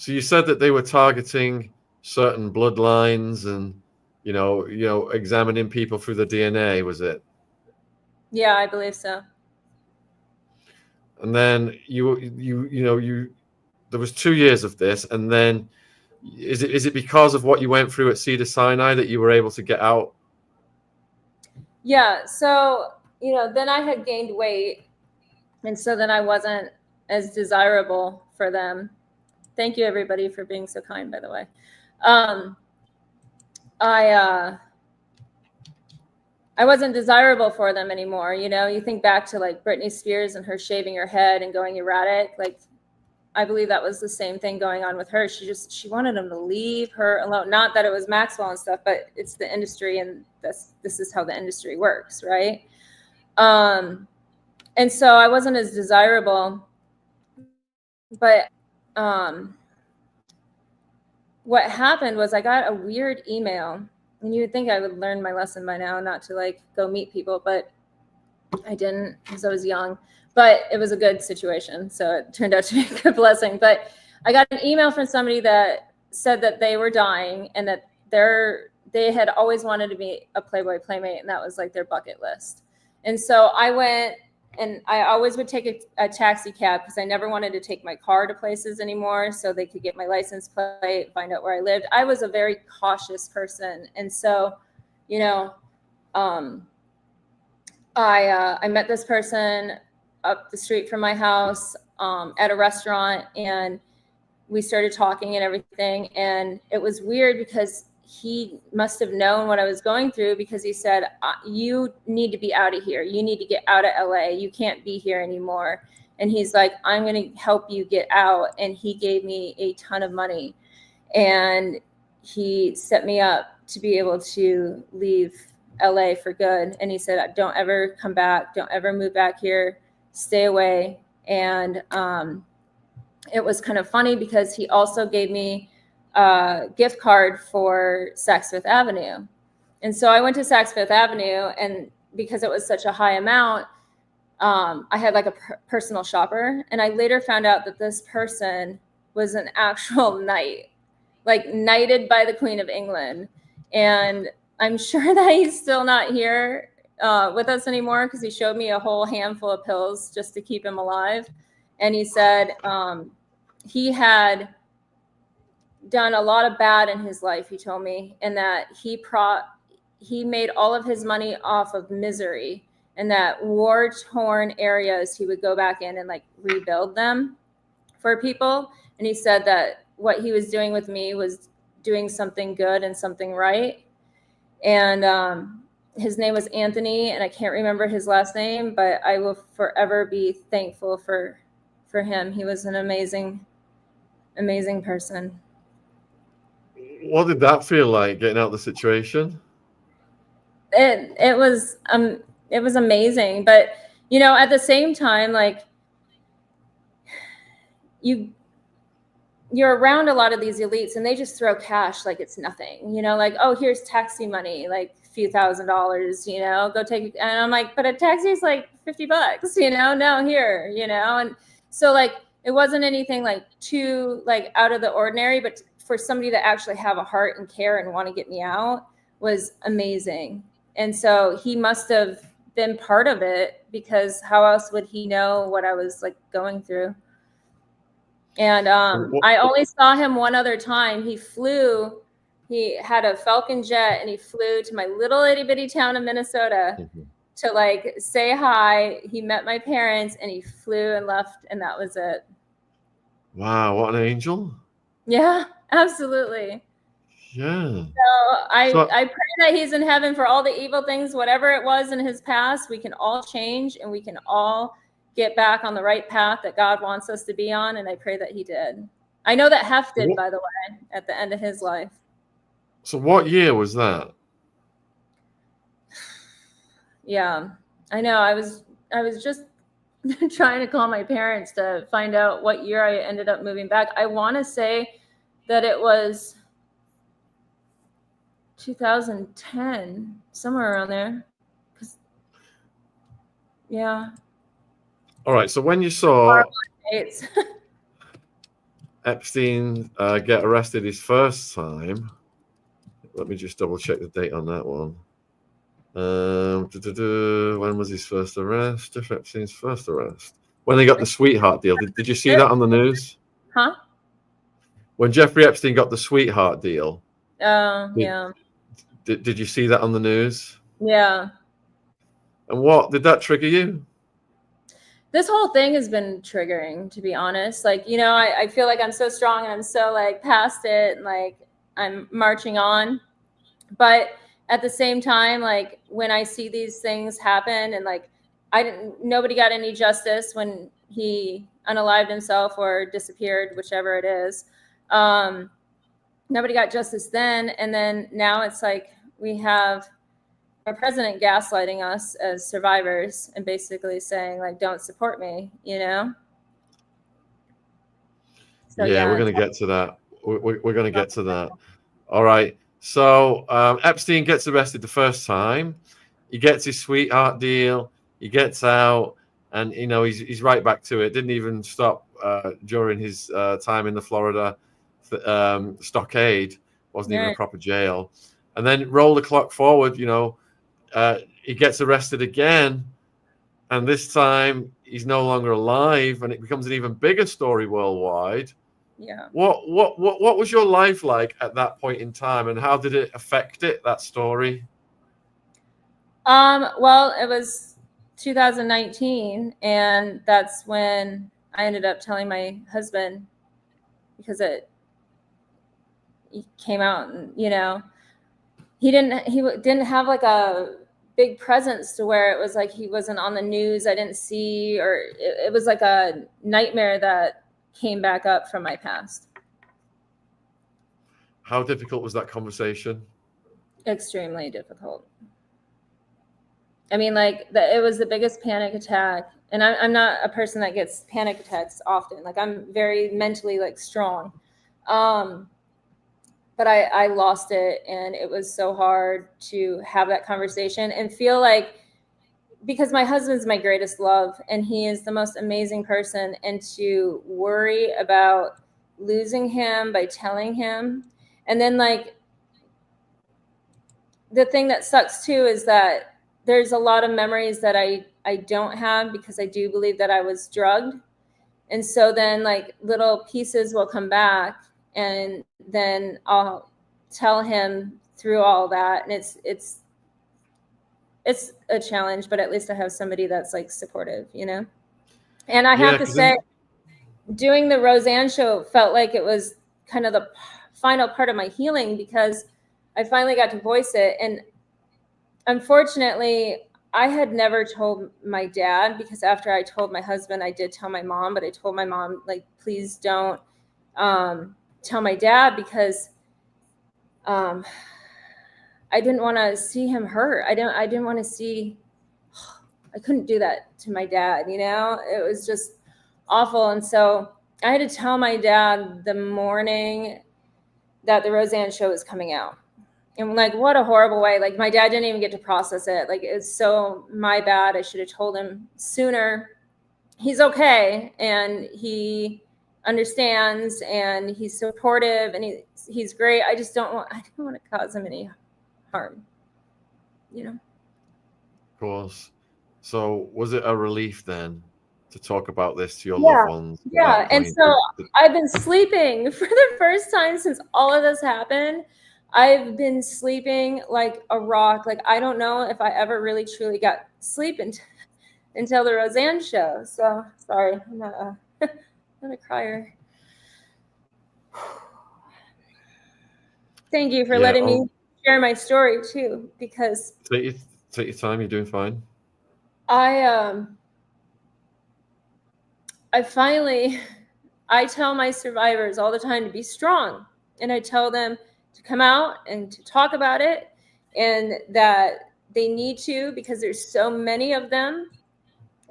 you said that they were targeting certain bloodlines and, you know, examining people through the DNA, was it? Yeah, I believe so. And then there was 2 years of this, and then is it because of what you went through at Cedars-Sinai that you were able to get out? Yeah. So, you know, then I had gained weight, and so then I wasn't as desirable for them. Thank you, everybody, for being so kind, by the way. I wasn't desirable for them anymore. You know, you think back to like Britney Spears and her shaving her head and going erratic. Like, I believe that was the same thing going on with her. She wanted them to leave her alone. Not that it was Maxwell and stuff, but it's the industry, and this is how the industry works, right? And so I wasn't as desirable. But what happened was I got a weird email, and you would think I would learn my lesson by now, not to like go meet people, but I didn't because I was young. But it was a good situation, so it turned out to be a good blessing. But I got an email from somebody that said that they were dying and that they had always wanted to be a Playboy playmate, and that was like their bucket list. And so I went, and I always would take a taxi cab because I never wanted to take my car to places anymore, so they could get my license plate, find out where I lived. I was a very cautious person, and so, you know, I met this person up the street from my house at a restaurant, and we started talking and everything. And it was weird because he must have known what I was going through, because he said, you need to be out of here. You need to get out of LA. You can't be here anymore. And he's like, I'm going to help you get out. And he gave me a ton of money, and he set me up to be able to leave LA for good. And he said, don't ever come back. Don't ever move back here. Stay away. And it was kind of funny because he also gave me a gift card for Saks Fifth Avenue. And so I went to Saks Fifth Avenue, and because it was such a high amount, I had like a personal shopper. And I later found out that this person was an actual knight, like knighted by the Queen of England. And I'm sure that he's still not here with us anymore, because he showed me a whole handful of pills just to keep him alive. And he said he had done a lot of bad in his life, he told me, and that he made all of his money off of misery, and that war-torn areas he would go back in and like rebuild them for people. And he said that what he was doing with me was doing something good and something right. And his name was Anthony, and I can't remember his last name, but I will forever be thankful for him. He was an amazing, amazing person. What did that feel like, getting out of the situation? It was amazing, but you know, at the same time, like you're around a lot of these elites, and they just throw cash like it's nothing, you know, like, oh, here's taxi money, like a few $1,000s, you know, go take it. And I'm like, but a taxi is like $50, you know, no, here, you know. And so like, it wasn't anything like too like out of the ordinary, but for somebody to actually have a heart and care and want to get me out was amazing. And so he must have been part of it, because how else would he know what I was like going through? And I only saw him one other time. He had a Falcon jet, and he flew to my little itty bitty town of Minnesota to like say hi. He met my parents, and he flew and left, and that was it. Wow, what an angel. Yeah, absolutely. Yeah. So I pray that he's in heaven for all the evil things, whatever it was in his past. We can all change, and we can all get back on the right path that God wants us to be on. And I pray that he did. I know that Hef did, by the way, at the end of his life. So what year was that? Yeah, I know. I was just trying to call my parents to find out what year I ended up moving back. I want to say that it was 2010, somewhere around there. Yeah. All right. So when you saw Epstein get arrested his first time, let me just double check the date on that one. When was his first arrest? Jeffrey Epstein's first arrest. When they got the sweetheart deal. Did you see that on the news? Huh? When Jeffrey Epstein got the sweetheart deal. Yeah. Did you see that on the news? Yeah. And what did that trigger you? This whole thing has been triggering, to be honest. Like, you know, I feel like I'm so strong, and I'm so like past it, and like I'm marching on. But at the same time, like when I see these things happen and like nobody got any justice when he unalived himself or disappeared, whichever it is. Nobody got justice then. And then now it's like we have our president gaslighting us as survivors and basically saying like, don't support me, you know? So, yeah, we're going to get to that. We're going to get to that. All right. So Epstein gets arrested the first time. He gets his sweetheart deal. He gets out, and you know he's right back to it. Didn't even stop during his time in the Florida stockade. Wasn't even a proper jail. And then roll the clock forward. You know, he gets arrested again, and this time he's no longer alive, and it becomes an even bigger story worldwide. Yeah. What was your life like at that point in time, and how did it affect it, that story? Well, it was 2019, and that's when I ended up telling my husband, because it came out, and you know, he didn't have like a big presence to where it was like he wasn't on the news. I didn't see, or it was like a nightmare that came back up from my past. How difficult was that conversation? Extremely difficult. I mean, like it was the biggest panic attack, and I'm not a person that gets panic attacks often. Like I'm very mentally like strong, but I lost it, and it was so hard to have that conversation and feel like, because my husband's my greatest love and he is the most amazing person, and to worry about losing him by telling him. And then like the thing that sucks too is that there's a lot of memories that I don't have, because I do believe that I was drugged. And so then like little pieces will come back, and then I'll tell him through all that. And it's a challenge, but at least I have somebody that's like supportive, you know? And I have to say, doing the Roseanne show felt like it was kind of the final part of my healing, because I finally got to voice it. And unfortunately, I had never told my dad, because after I told my husband, I did tell my mom, but I told my mom, like, please don't tell my dad, because I didn't want to see him hurt. I didn't want to see, I couldn't do that to my dad, you know? It was just awful. And so I had to tell my dad the morning that the Roseanne show was coming out. And like, what a horrible way. Like my dad didn't even get to process it. Like it's so my bad. I should have told him sooner. He's okay. And he understands, and he's supportive, and he's great. I didn't want to cause him any harm, you know? Of course. So was it a relief then to talk about this to your loved ones? Yeah. And so I've been sleeping for the first time since all of this happened. I've been sleeping like a rock. Like, I don't know if I ever really truly got sleep until the Roseanne show. So sorry, I'm not a crier. Thank you for letting me share my story too, because take your time. You're doing fine. I tell my survivors all the time to be strong, and I tell them to come out and to talk about it, and that they need to, because there's so many of them,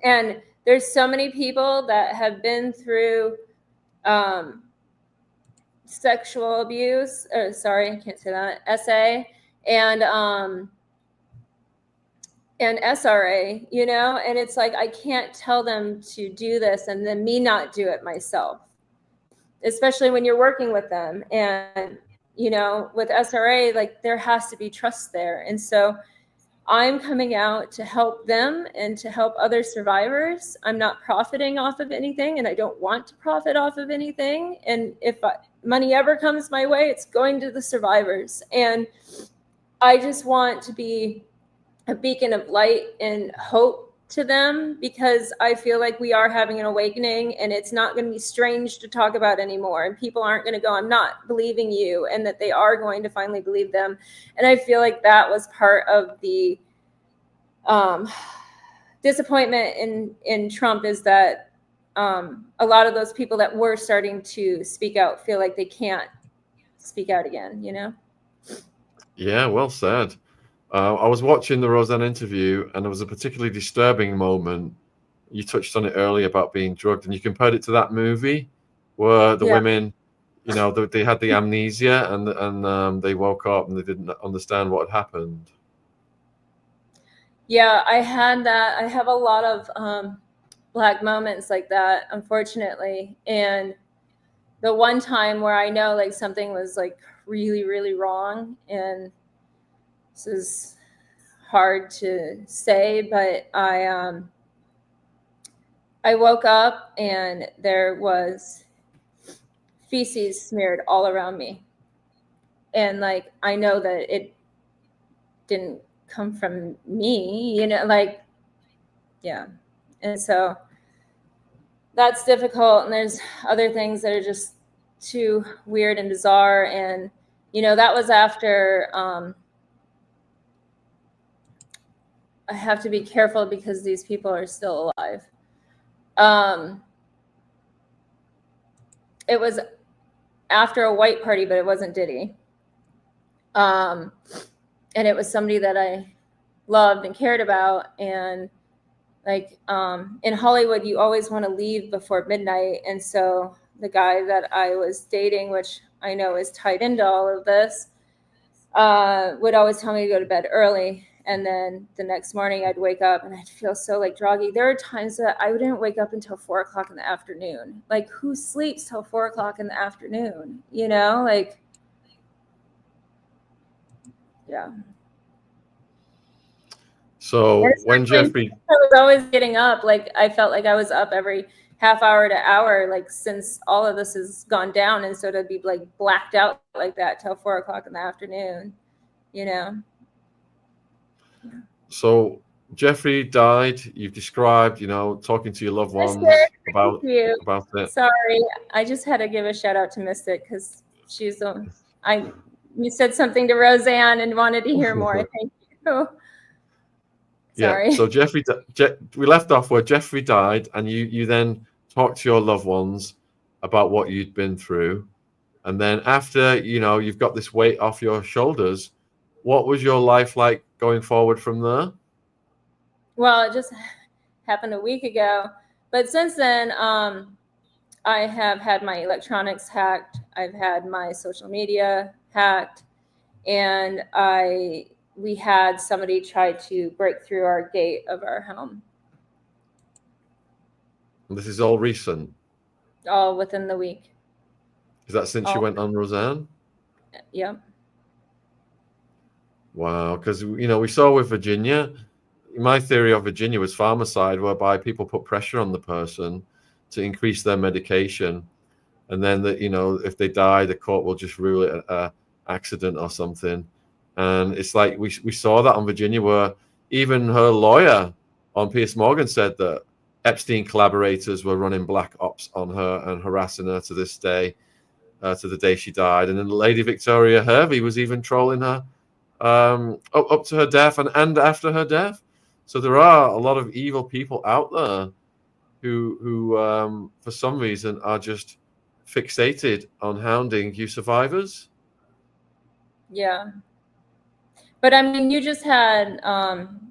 and there's so many people that have been through sexual abuse, sorry, I can't say that, SA, and SRA, you know? And it's like, I can't tell them to do this and then me not do it myself, especially when you're working with them. And, you know, with SRA, like there has to be trust there. And so I'm coming out to help them and to help other survivors. I'm not profiting off of anything, and I don't want to profit off of anything. And if money ever comes my way, it's going to the survivors. And I just want to be a beacon of light and hope to them, because I feel like we are having an awakening, and it's not going to be strange to talk about anymore. And people aren't going to go, I'm not believing you, and that they are going to finally believe them. And I feel like that was part of the disappointment in Trump, is that a lot of those people that were starting to speak out feel like they can't speak out again, you know? Yeah, well said. I was watching the Roseanne interview, and there was a particularly disturbing moment. You touched on it earlier about being drugged, and you compared it to that movie where the women, you know, they had the amnesia, and they woke up and they didn't understand what had happened. Yeah, I had that. I have a lot of Black moments like that, unfortunately. And the one time where I know like something was like really, really wrong, and this is hard to say, but I woke up and there was feces smeared all around me. And like, I know that it didn't come from me, you know, like, yeah. And so that's difficult. And there's other things that are just too weird and bizarre. And, you know, that was after, I have to be careful because these people are still alive. It was after a white party, but it wasn't Diddy. And it was somebody that I loved and cared about. And like in Hollywood, you always want to leave before midnight. And so the guy that I was dating, which I know is tied into all of this, would always tell me to go to bed early. And then the next morning I'd wake up and I'd feel so like groggy. There are times that I wouldn't wake up until 4 o'clock in the afternoon. Like, who sleeps till 4 o'clock in the afternoon? You know, like, yeah. So when Jeffrey, I was always getting up, like I felt like I was up every half hour to hour, like since all of this has gone down. And so to be like blacked out like that till 4 o'clock in the afternoon, you know? Yeah. So Jeffrey died. You've described, you know, talking to your loved ones about it. Sorry, I just had to give a shout out to Mystic because she's you said something to Roseanne and wanted to hear more. Thank you. Sorry. Yeah. So Jeffrey, we left off where Jeffrey died, and you then talked to your loved ones about what you'd been through, and then after, you know, you've got this weight off your shoulders. What was your life like going forward from there? Well, it just happened a week ago, but since then, I have had my electronics hacked. I've had my social media hacked, and we had somebody try to break through our gate of our home. This is all recent? All within the week. Is that since you went on Roseanne? Yep. Wow, because, you know, we saw with Virginia, my theory of Virginia was pharmacide, whereby people put pressure on the person to increase their medication, and then that, you know, if they die, the court will just rule it an accident or something. And it's like we saw that on Virginia, where even her lawyer on Piers Morgan said that Epstein collaborators were running black ops on her and harassing her to this day, to the day she died. And then Lady Victoria Hervey was even trolling her up to her death and after her death. So there are a lot of evil people out there who for some reason are just fixated on hounding you survivors. Yeah. But I mean, you just had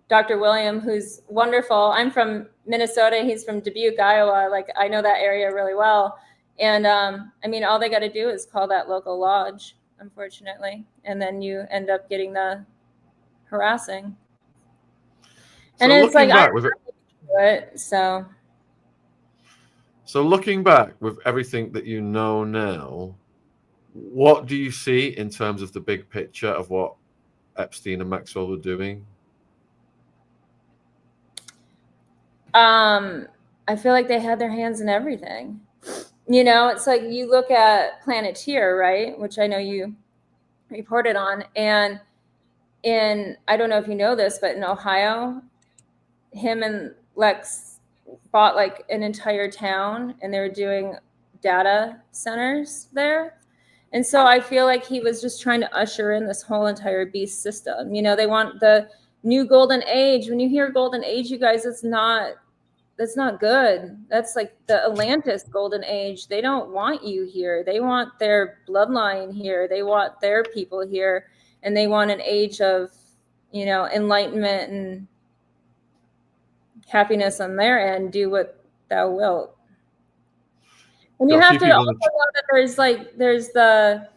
Dr. William, who's wonderful. I'm from Minnesota. He's from Dubuque, Iowa. Like, I know that area really well. And I mean, all they got to do is call that local lodge, unfortunately. And then you end up getting the harassing. And it's like, I do it, so. So looking back with everything that you know now, what do you see in terms of the big picture of what Epstein and Maxwell were doing? I feel like they had their hands in everything. You know, it's like you look at Planeteer, right? Which I know you reported on. And I don't know if you know this, but in Ohio, him and Lex bought like an entire town, and they were doing data centers there. And so I feel like he was just trying to usher in this whole entire beast system. You know, they want the new golden age. When you hear golden age, you guys, that's not good. That's like the Atlantis golden age. They don't want you here. They want their bloodline here. They want their people here. And they want an age of, you know, enlightenment and happiness on their end. Do what thou wilt. And you have to also know that there's the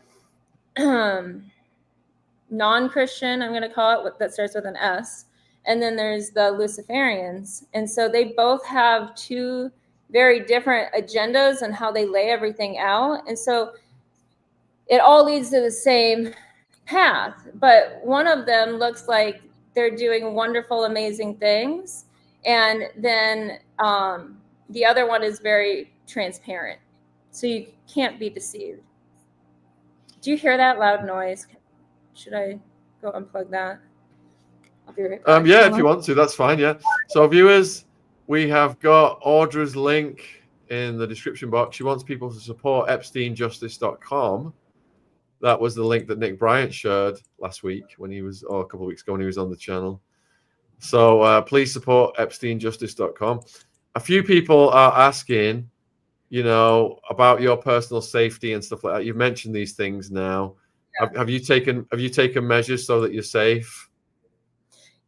non-Christian, I'm going to call it, that starts with an S. And then there's the Luciferians. And so they both have two very different agendas and how they lay everything out. And so it all leads to the same path. But one of them looks like they're doing wonderful, amazing things. And then the other one is very transparent. So you can't be deceived. Do you hear that loud noise? Should I go unplug that? I'll be right back. Yeah, if you want to, that's fine. Yeah. So viewers, we have got Audra's link in the description box. She wants people to support EpsteinJustice.com. That was the link that Nick Bryant shared last week when he was, or a couple of weeks ago when he was on the channel. So please support EpsteinJustice.com. A few people are asking, you know, about your personal safety and stuff like that. You've mentioned these things now. Yeah. Have you taken measures so that you're safe?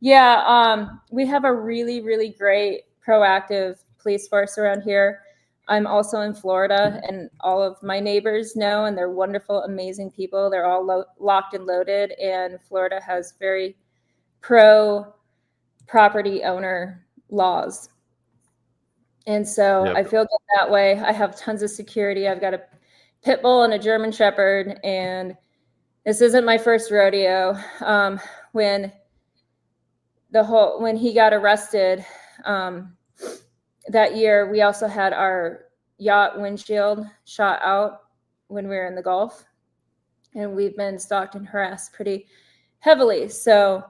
Yeah, we have a really, really great proactive police force around here. I'm also in Florida, and all of my neighbors know, and they're wonderful, amazing people. They're all locked and loaded, and Florida has very pro property owner laws. And so I feel good that way. I have tons of security. I've got a pit bull and a German Shepherd, and this isn't my first rodeo. When he got arrested that year, we also had our yacht windshield shot out when we were in the Gulf, and we've been stalked and harassed pretty heavily. So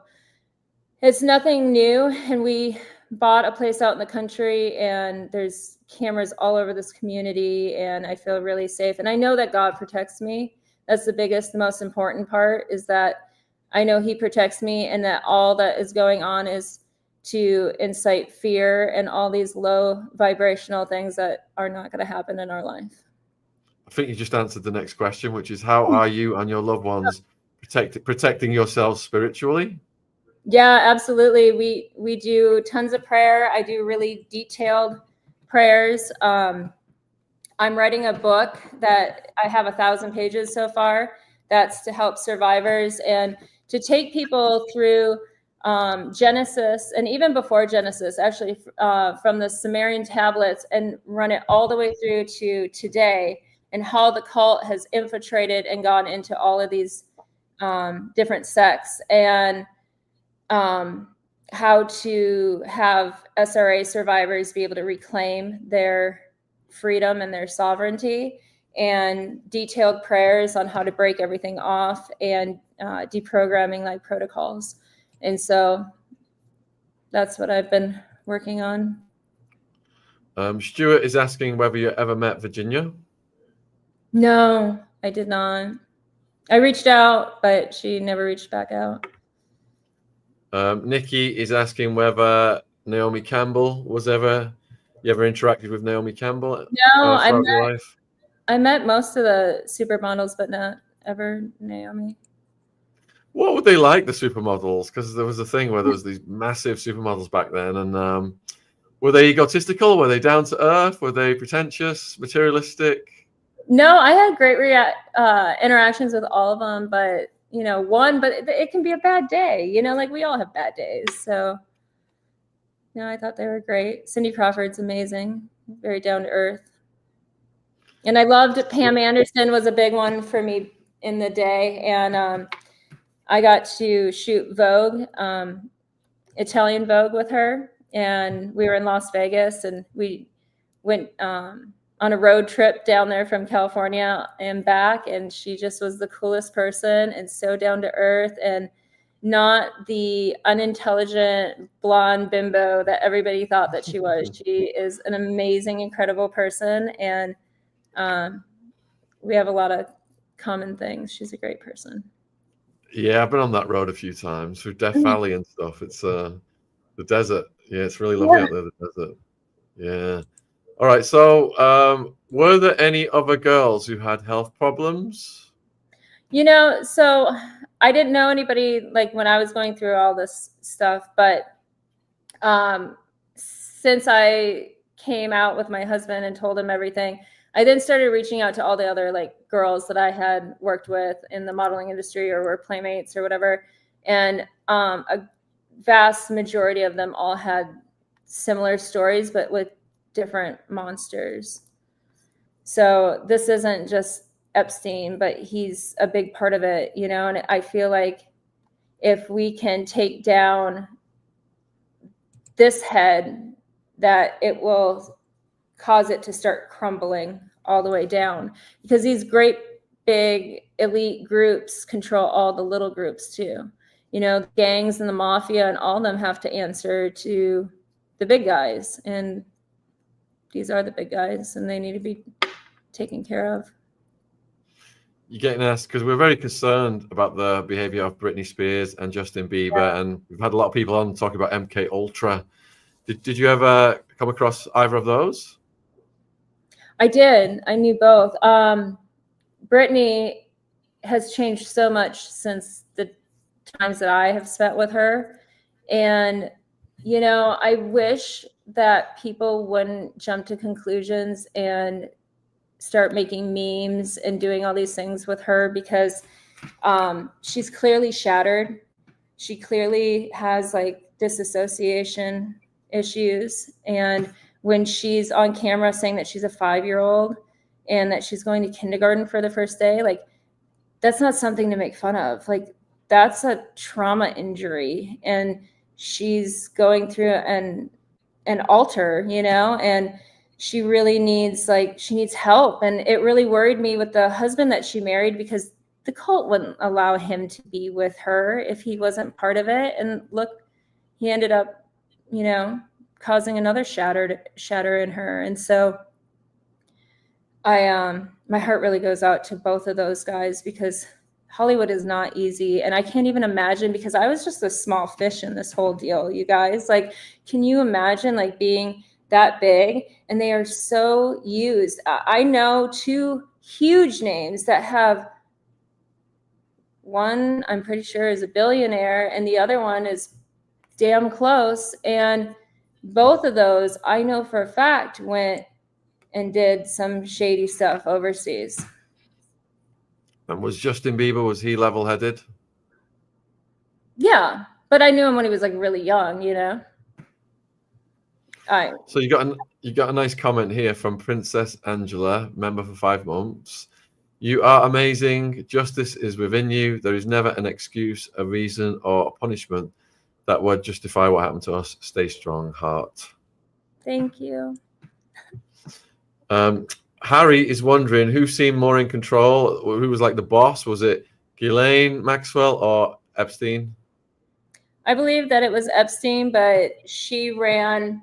it's nothing new, and we bought a place out in the country, and there's cameras all over this community, and I feel really safe. And I know that God protects me. That's the biggest, the most important part, is that I know he protects me, and that all that is going on is to incite fear and all these low vibrational things that are not going to happen in our life. I think you just answered the next question, which is how are you and your loved ones protecting yourselves spiritually? Yeah, absolutely. We do tons of prayer. I do really detailed prayers. I'm writing a book that I have 1,000 pages so far. That's to help survivors and to take people through Genesis, and even before Genesis, actually from the Sumerian tablets, and run it all the way through to today, and how the cult has infiltrated and gone into all of these different sects, and how to have SRA survivors be able to reclaim their freedom and their sovereignty, and detailed prayers on how to break everything off, and deprogramming like protocols. And so that's what I've been working on. Stuart is asking whether you ever met Virginia. No, I did not. I reached out, but she never reached back out. Nikki is asking whether Naomi Campbell you ever interacted with Naomi Campbell? No, your life? I met most of the supermodels, but not ever Naomi. What were they like, the supermodels? Because there was a thing where there was these massive supermodels back then, and were they egotistical? Were they down to earth? Were they pretentious, materialistic? No, I had great interactions with all of them, but it can be a bad day, like we all have bad days. So, I thought they were great. Cindy Crawford's amazing, very down to earth. And I loved Pam Anderson, was a big one for me in the day. And I got to shoot Vogue, Italian Vogue with her. And we were in Las Vegas, and we went on a road trip down there from California and back. And she just was the coolest person and so down to earth. And not the unintelligent blonde bimbo that everybody thought that she was. She is an amazing, incredible person, and we have a lot of common things. She's a great person. Yeah, I've been on that road a few times through Death Valley and stuff. It's the desert. Yeah, it's really lovely out there, the desert. Yeah. All right. So, were there any other girls who had health problems? So I didn't know anybody like when I was going through all this stuff, but since I came out with my husband and told him everything, I then started reaching out to all the other like girls that I had worked with in the modeling industry or were playmates or whatever. And a vast majority of them all had similar stories, but with different monsters. So this isn't just Epstein, but he's a big part of it, and I feel like if we can take down this head, that it will cause it to start crumbling all the way down, because these great big elite groups control all the little groups too. The gangs and the mafia and all of them have to answer to the big guys, and these are the big guys, and they need to be taken care of. You're getting asked because we're very concerned about the behavior of Britney Spears and Justin Bieber, and we've had a lot of people on talking about MK Ultra. Did you ever come across either of those? I did. I knew both. Britney has changed so much since the times that I have spent with her. And, I wish that people wouldn't jump to conclusions and start making memes and doing all these things with her, because she's clearly shattered. She clearly has like disassociation issues. And when she's on camera saying that she's a 5-year-old and that she's going to kindergarten for the first day, like that's not something to make fun of. Like that's a trauma injury, and she's going through an alter, and she really needs help. And it really worried me with the husband that she married, because the cult wouldn't allow him to be with her if he wasn't part of it. And look, he ended up, causing another shatter in her. And so my heart really goes out to both of those guys, because Hollywood is not easy. And I can't even imagine, because I was just a small fish in this whole deal, you guys. Like, can you imagine like being that big? And they are so used. I know 2 huge names that have, one I'm pretty sure is a billionaire and the other one is damn close. And both of those I know for a fact went and did some shady stuff overseas. And was Justin Bieber, was he level-headed? Yeah, but I knew him when he was like really young, So you got a nice comment here from Princess Angela, member for 5 months. You are amazing. Justice is within you. There is never an excuse, a reason, or a punishment that would justify what happened to us. Stay strong, heart. Thank you. Harry is wondering who seemed more in control, who was like the boss. Was it Ghislaine Maxwell or Epstein? I believe that it was Epstein, but she ran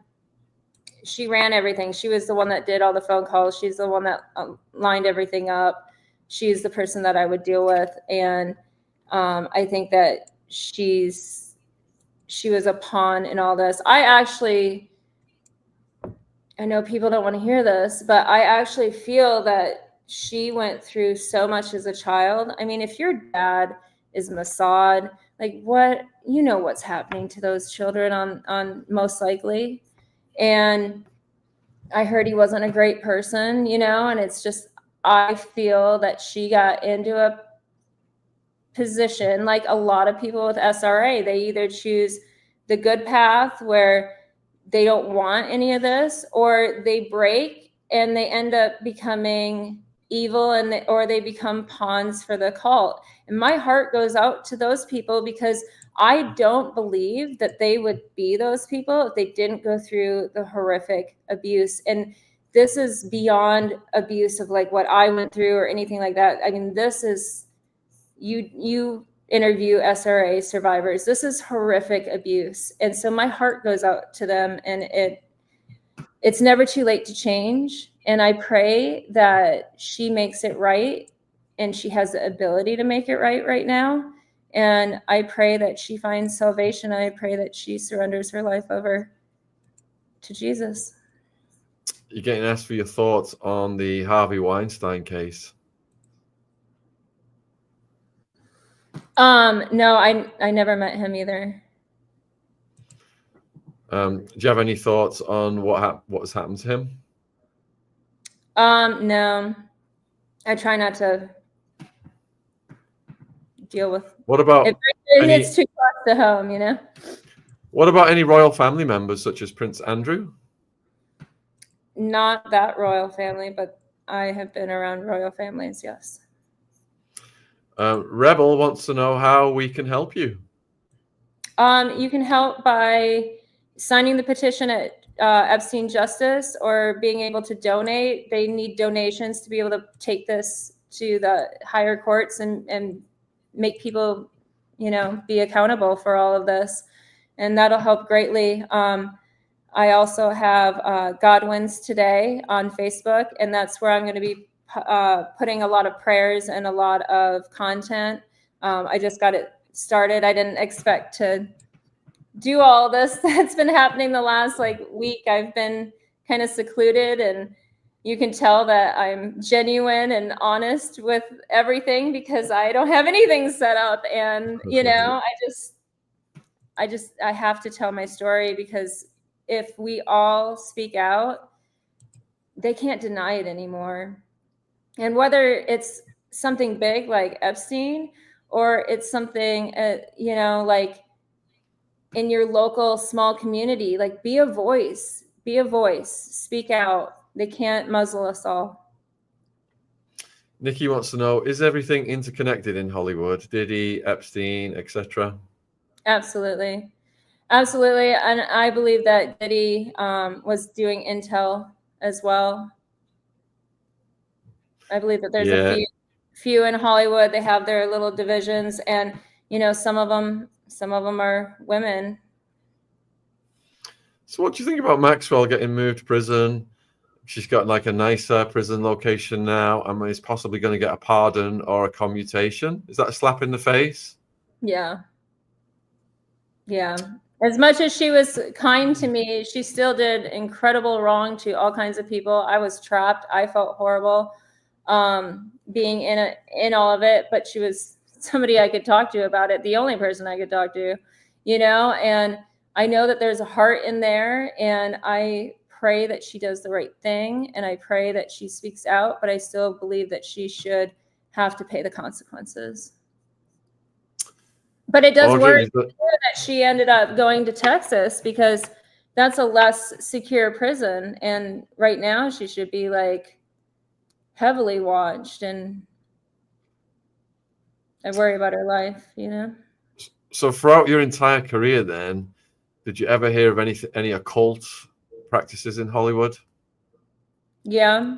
everything. She was the one that did all the phone calls. She's the one that lined everything up. She's the person that I would deal with. And I think that she was a pawn in all this. I know people don't want to hear this, but I actually feel that she went through so much as a child. I mean, if your dad is Mossad, like what's happening to those children on most likely. And I heard he wasn't a great person, and it's just, I feel that she got into a position like a lot of people with SRA. They either choose the good path where they don't want any of this, or they break and they end up becoming evil, or they become pawns for the cult. And my heart goes out to those people, because I don't believe that they would be those people if they didn't go through the horrific abuse. And this is beyond abuse of like what I went through or anything like that. I mean, this is you interview SRA survivors. This is horrific abuse. And so my heart goes out to them, and it's never too late to change. And I pray that she makes it right, and she has the ability to make it right now. And I pray that she finds salvation. I pray that she surrenders her life over to Jesus. You're getting asked for your thoughts on the Harvey Weinstein case. No, I never met him either. Do you have any thoughts on what's happened to him? No, I try not to deal with. What about it's too close to home, you know? What about any royal family members such as Prince Andrew? Not that royal family, but I have been around royal families, yes. Rebel wants to know how we can help you. You can help by signing the petition at Epstein Justice, or being able to donate. They need donations to be able to take this to the higher courts and make people, you know, be accountable for all of this. And that'll help greatly. I also have Godwin's Today on Facebook, and that's where I'm going to be putting a lot of prayers and a lot of content. I just got it started. I didn't expect to do all this that's been happening the last week. I've been kind of secluded, and you can tell that I'm genuine and honest with everything because I don't have anything set up. And, you know, I have to tell my story, because if we all speak out, they can't deny it anymore. And whether it's something big like Epstein, or it's something, you know, like in your local small community, like be a voice, speak out. They can't muzzle us all. Nikki wants to know, is everything interconnected in Hollywood? Diddy, Epstein, etc.? Absolutely. Absolutely. And I believe that Diddy was doing intel as well. I believe that there's a few in Hollywood. They have their little divisions, and, you know, some of them are women. So what do you think about Maxwell getting moved to prison? She's got like a nicer prison location now, and is possibly going to get a pardon or a commutation. Is that a slap in the face? Yeah. Yeah. As much as she was kind to me, she still did incredible wrong to all kinds of people. I was trapped. I felt horrible being in all of it, but she was somebody I could talk to about it. The only person I could talk to, you know, and I know that there's a heart in there, and I pray that she does the right thing, and I pray that she speaks out, but I still believe that she should have to pay the consequences. But it does worry that she ended up going to Texas, because that's a less secure prison. And right now she should be like heavily watched, and I worry about her life, you know? So throughout your entire career then, did you ever hear of any occult practices in Hollywood? Yeah,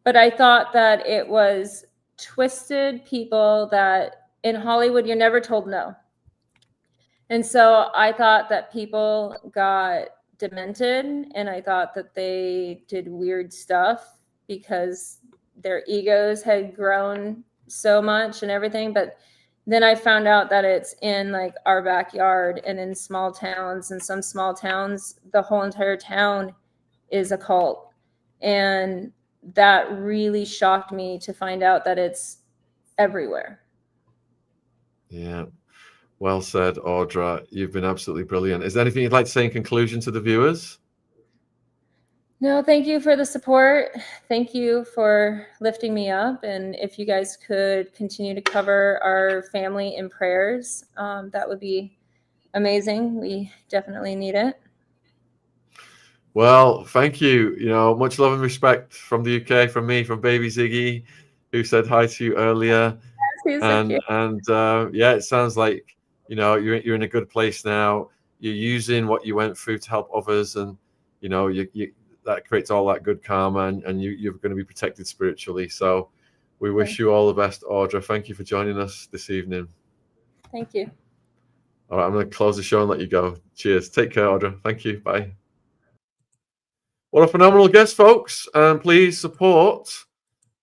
but I thought that it was twisted people that in Hollywood, you're never told no. And so I thought that people got demented, and I thought that they did weird stuff because their egos had grown so much and everything. But then I found out that it's in like our backyard and in small towns, and some small towns, the whole entire town is a cult. And that really shocked me to find out that it's everywhere. Yeah. Well said, Audra. You've been absolutely brilliant. Is there anything you'd like to say in conclusion to the viewers? No, thank you for the support. Thank you for lifting me up. And if you guys could continue to cover our family in prayers, that would be amazing. We definitely need it. Well, thank you. You know, much love and respect from the UK, from me, from baby Ziggy, who said hi to you earlier. Yes, and yeah, it sounds like, you know, you're in a good place now. You're using what you went through to help others, and you know, you that creates all that good karma, and you're going to be protected spiritually. So we wish you all the best, Audra. Thank you for joining us this evening. Thank you. All right, I'm going to close the show and let you go. Cheers. Take care, Audra. Thank you. Bye. What a phenomenal guest, folks. And please support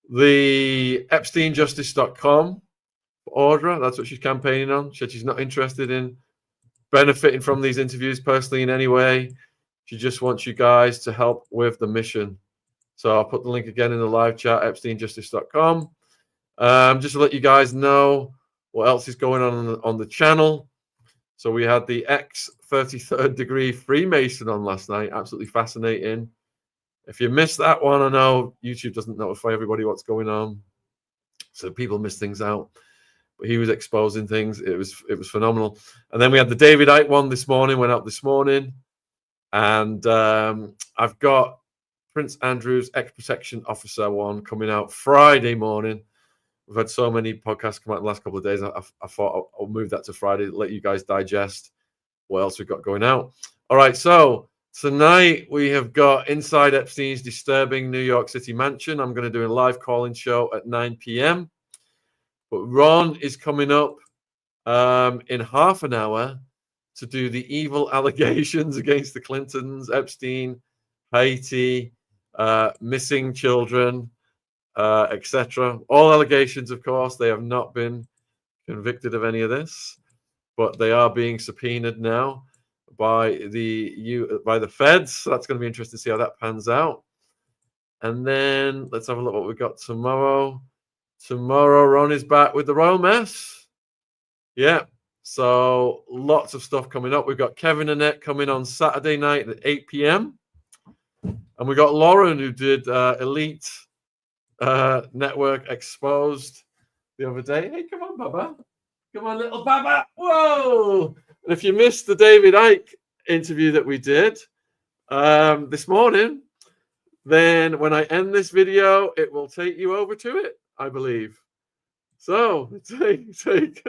the EpsteinJustice.com for Audra. That's what she's campaigning on. She said she's not interested in benefiting from these interviews personally in any way. She just wants you guys to help with the mission. So I'll put the link again in the live chat, EpsteinJustice.com. Just to let you guys know what else is going on the channel. So we had the X-33rd degree Freemason on last night. Absolutely fascinating. If you missed that one, I know YouTube doesn't notify everybody what's going on, so people miss things out. But he was exposing things. It was phenomenal. And then we had the David Icke one this morning. Went out this morning, and I've got Prince Andrew's ex-protection officer one coming out Friday morning. We've had so many podcasts come out in the last couple of days. I thought I'll move that to Friday, let you guys digest what else we've got going out. All right, so tonight we have got Inside Epstein's disturbing New York City mansion. I'm going to do a live call-in show at 9 p.m. But Ron is coming up in half an hour to do the evil allegations against the Clintons, Epstein, Haiti, missing children, etc. All allegations, of course. They have not been convicted of any of this, but they are being subpoenaed now by the feds. So that's going to be interesting to see how that pans out. And then let's have a look what we've got tomorrow. Tomorrow, Ron is back with the Royal Mess. Yeah. So lots of stuff coming up. We've got Kevin Annette coming on Saturday night at 8 p.m. And we got Lauren, who did Elite Network Exposed the other day. Hey, come on, Baba. Come on, little Baba. Whoa. And if you missed the David Icke interview that we did this morning, then when I end this video, it will take you over to it, I believe. So take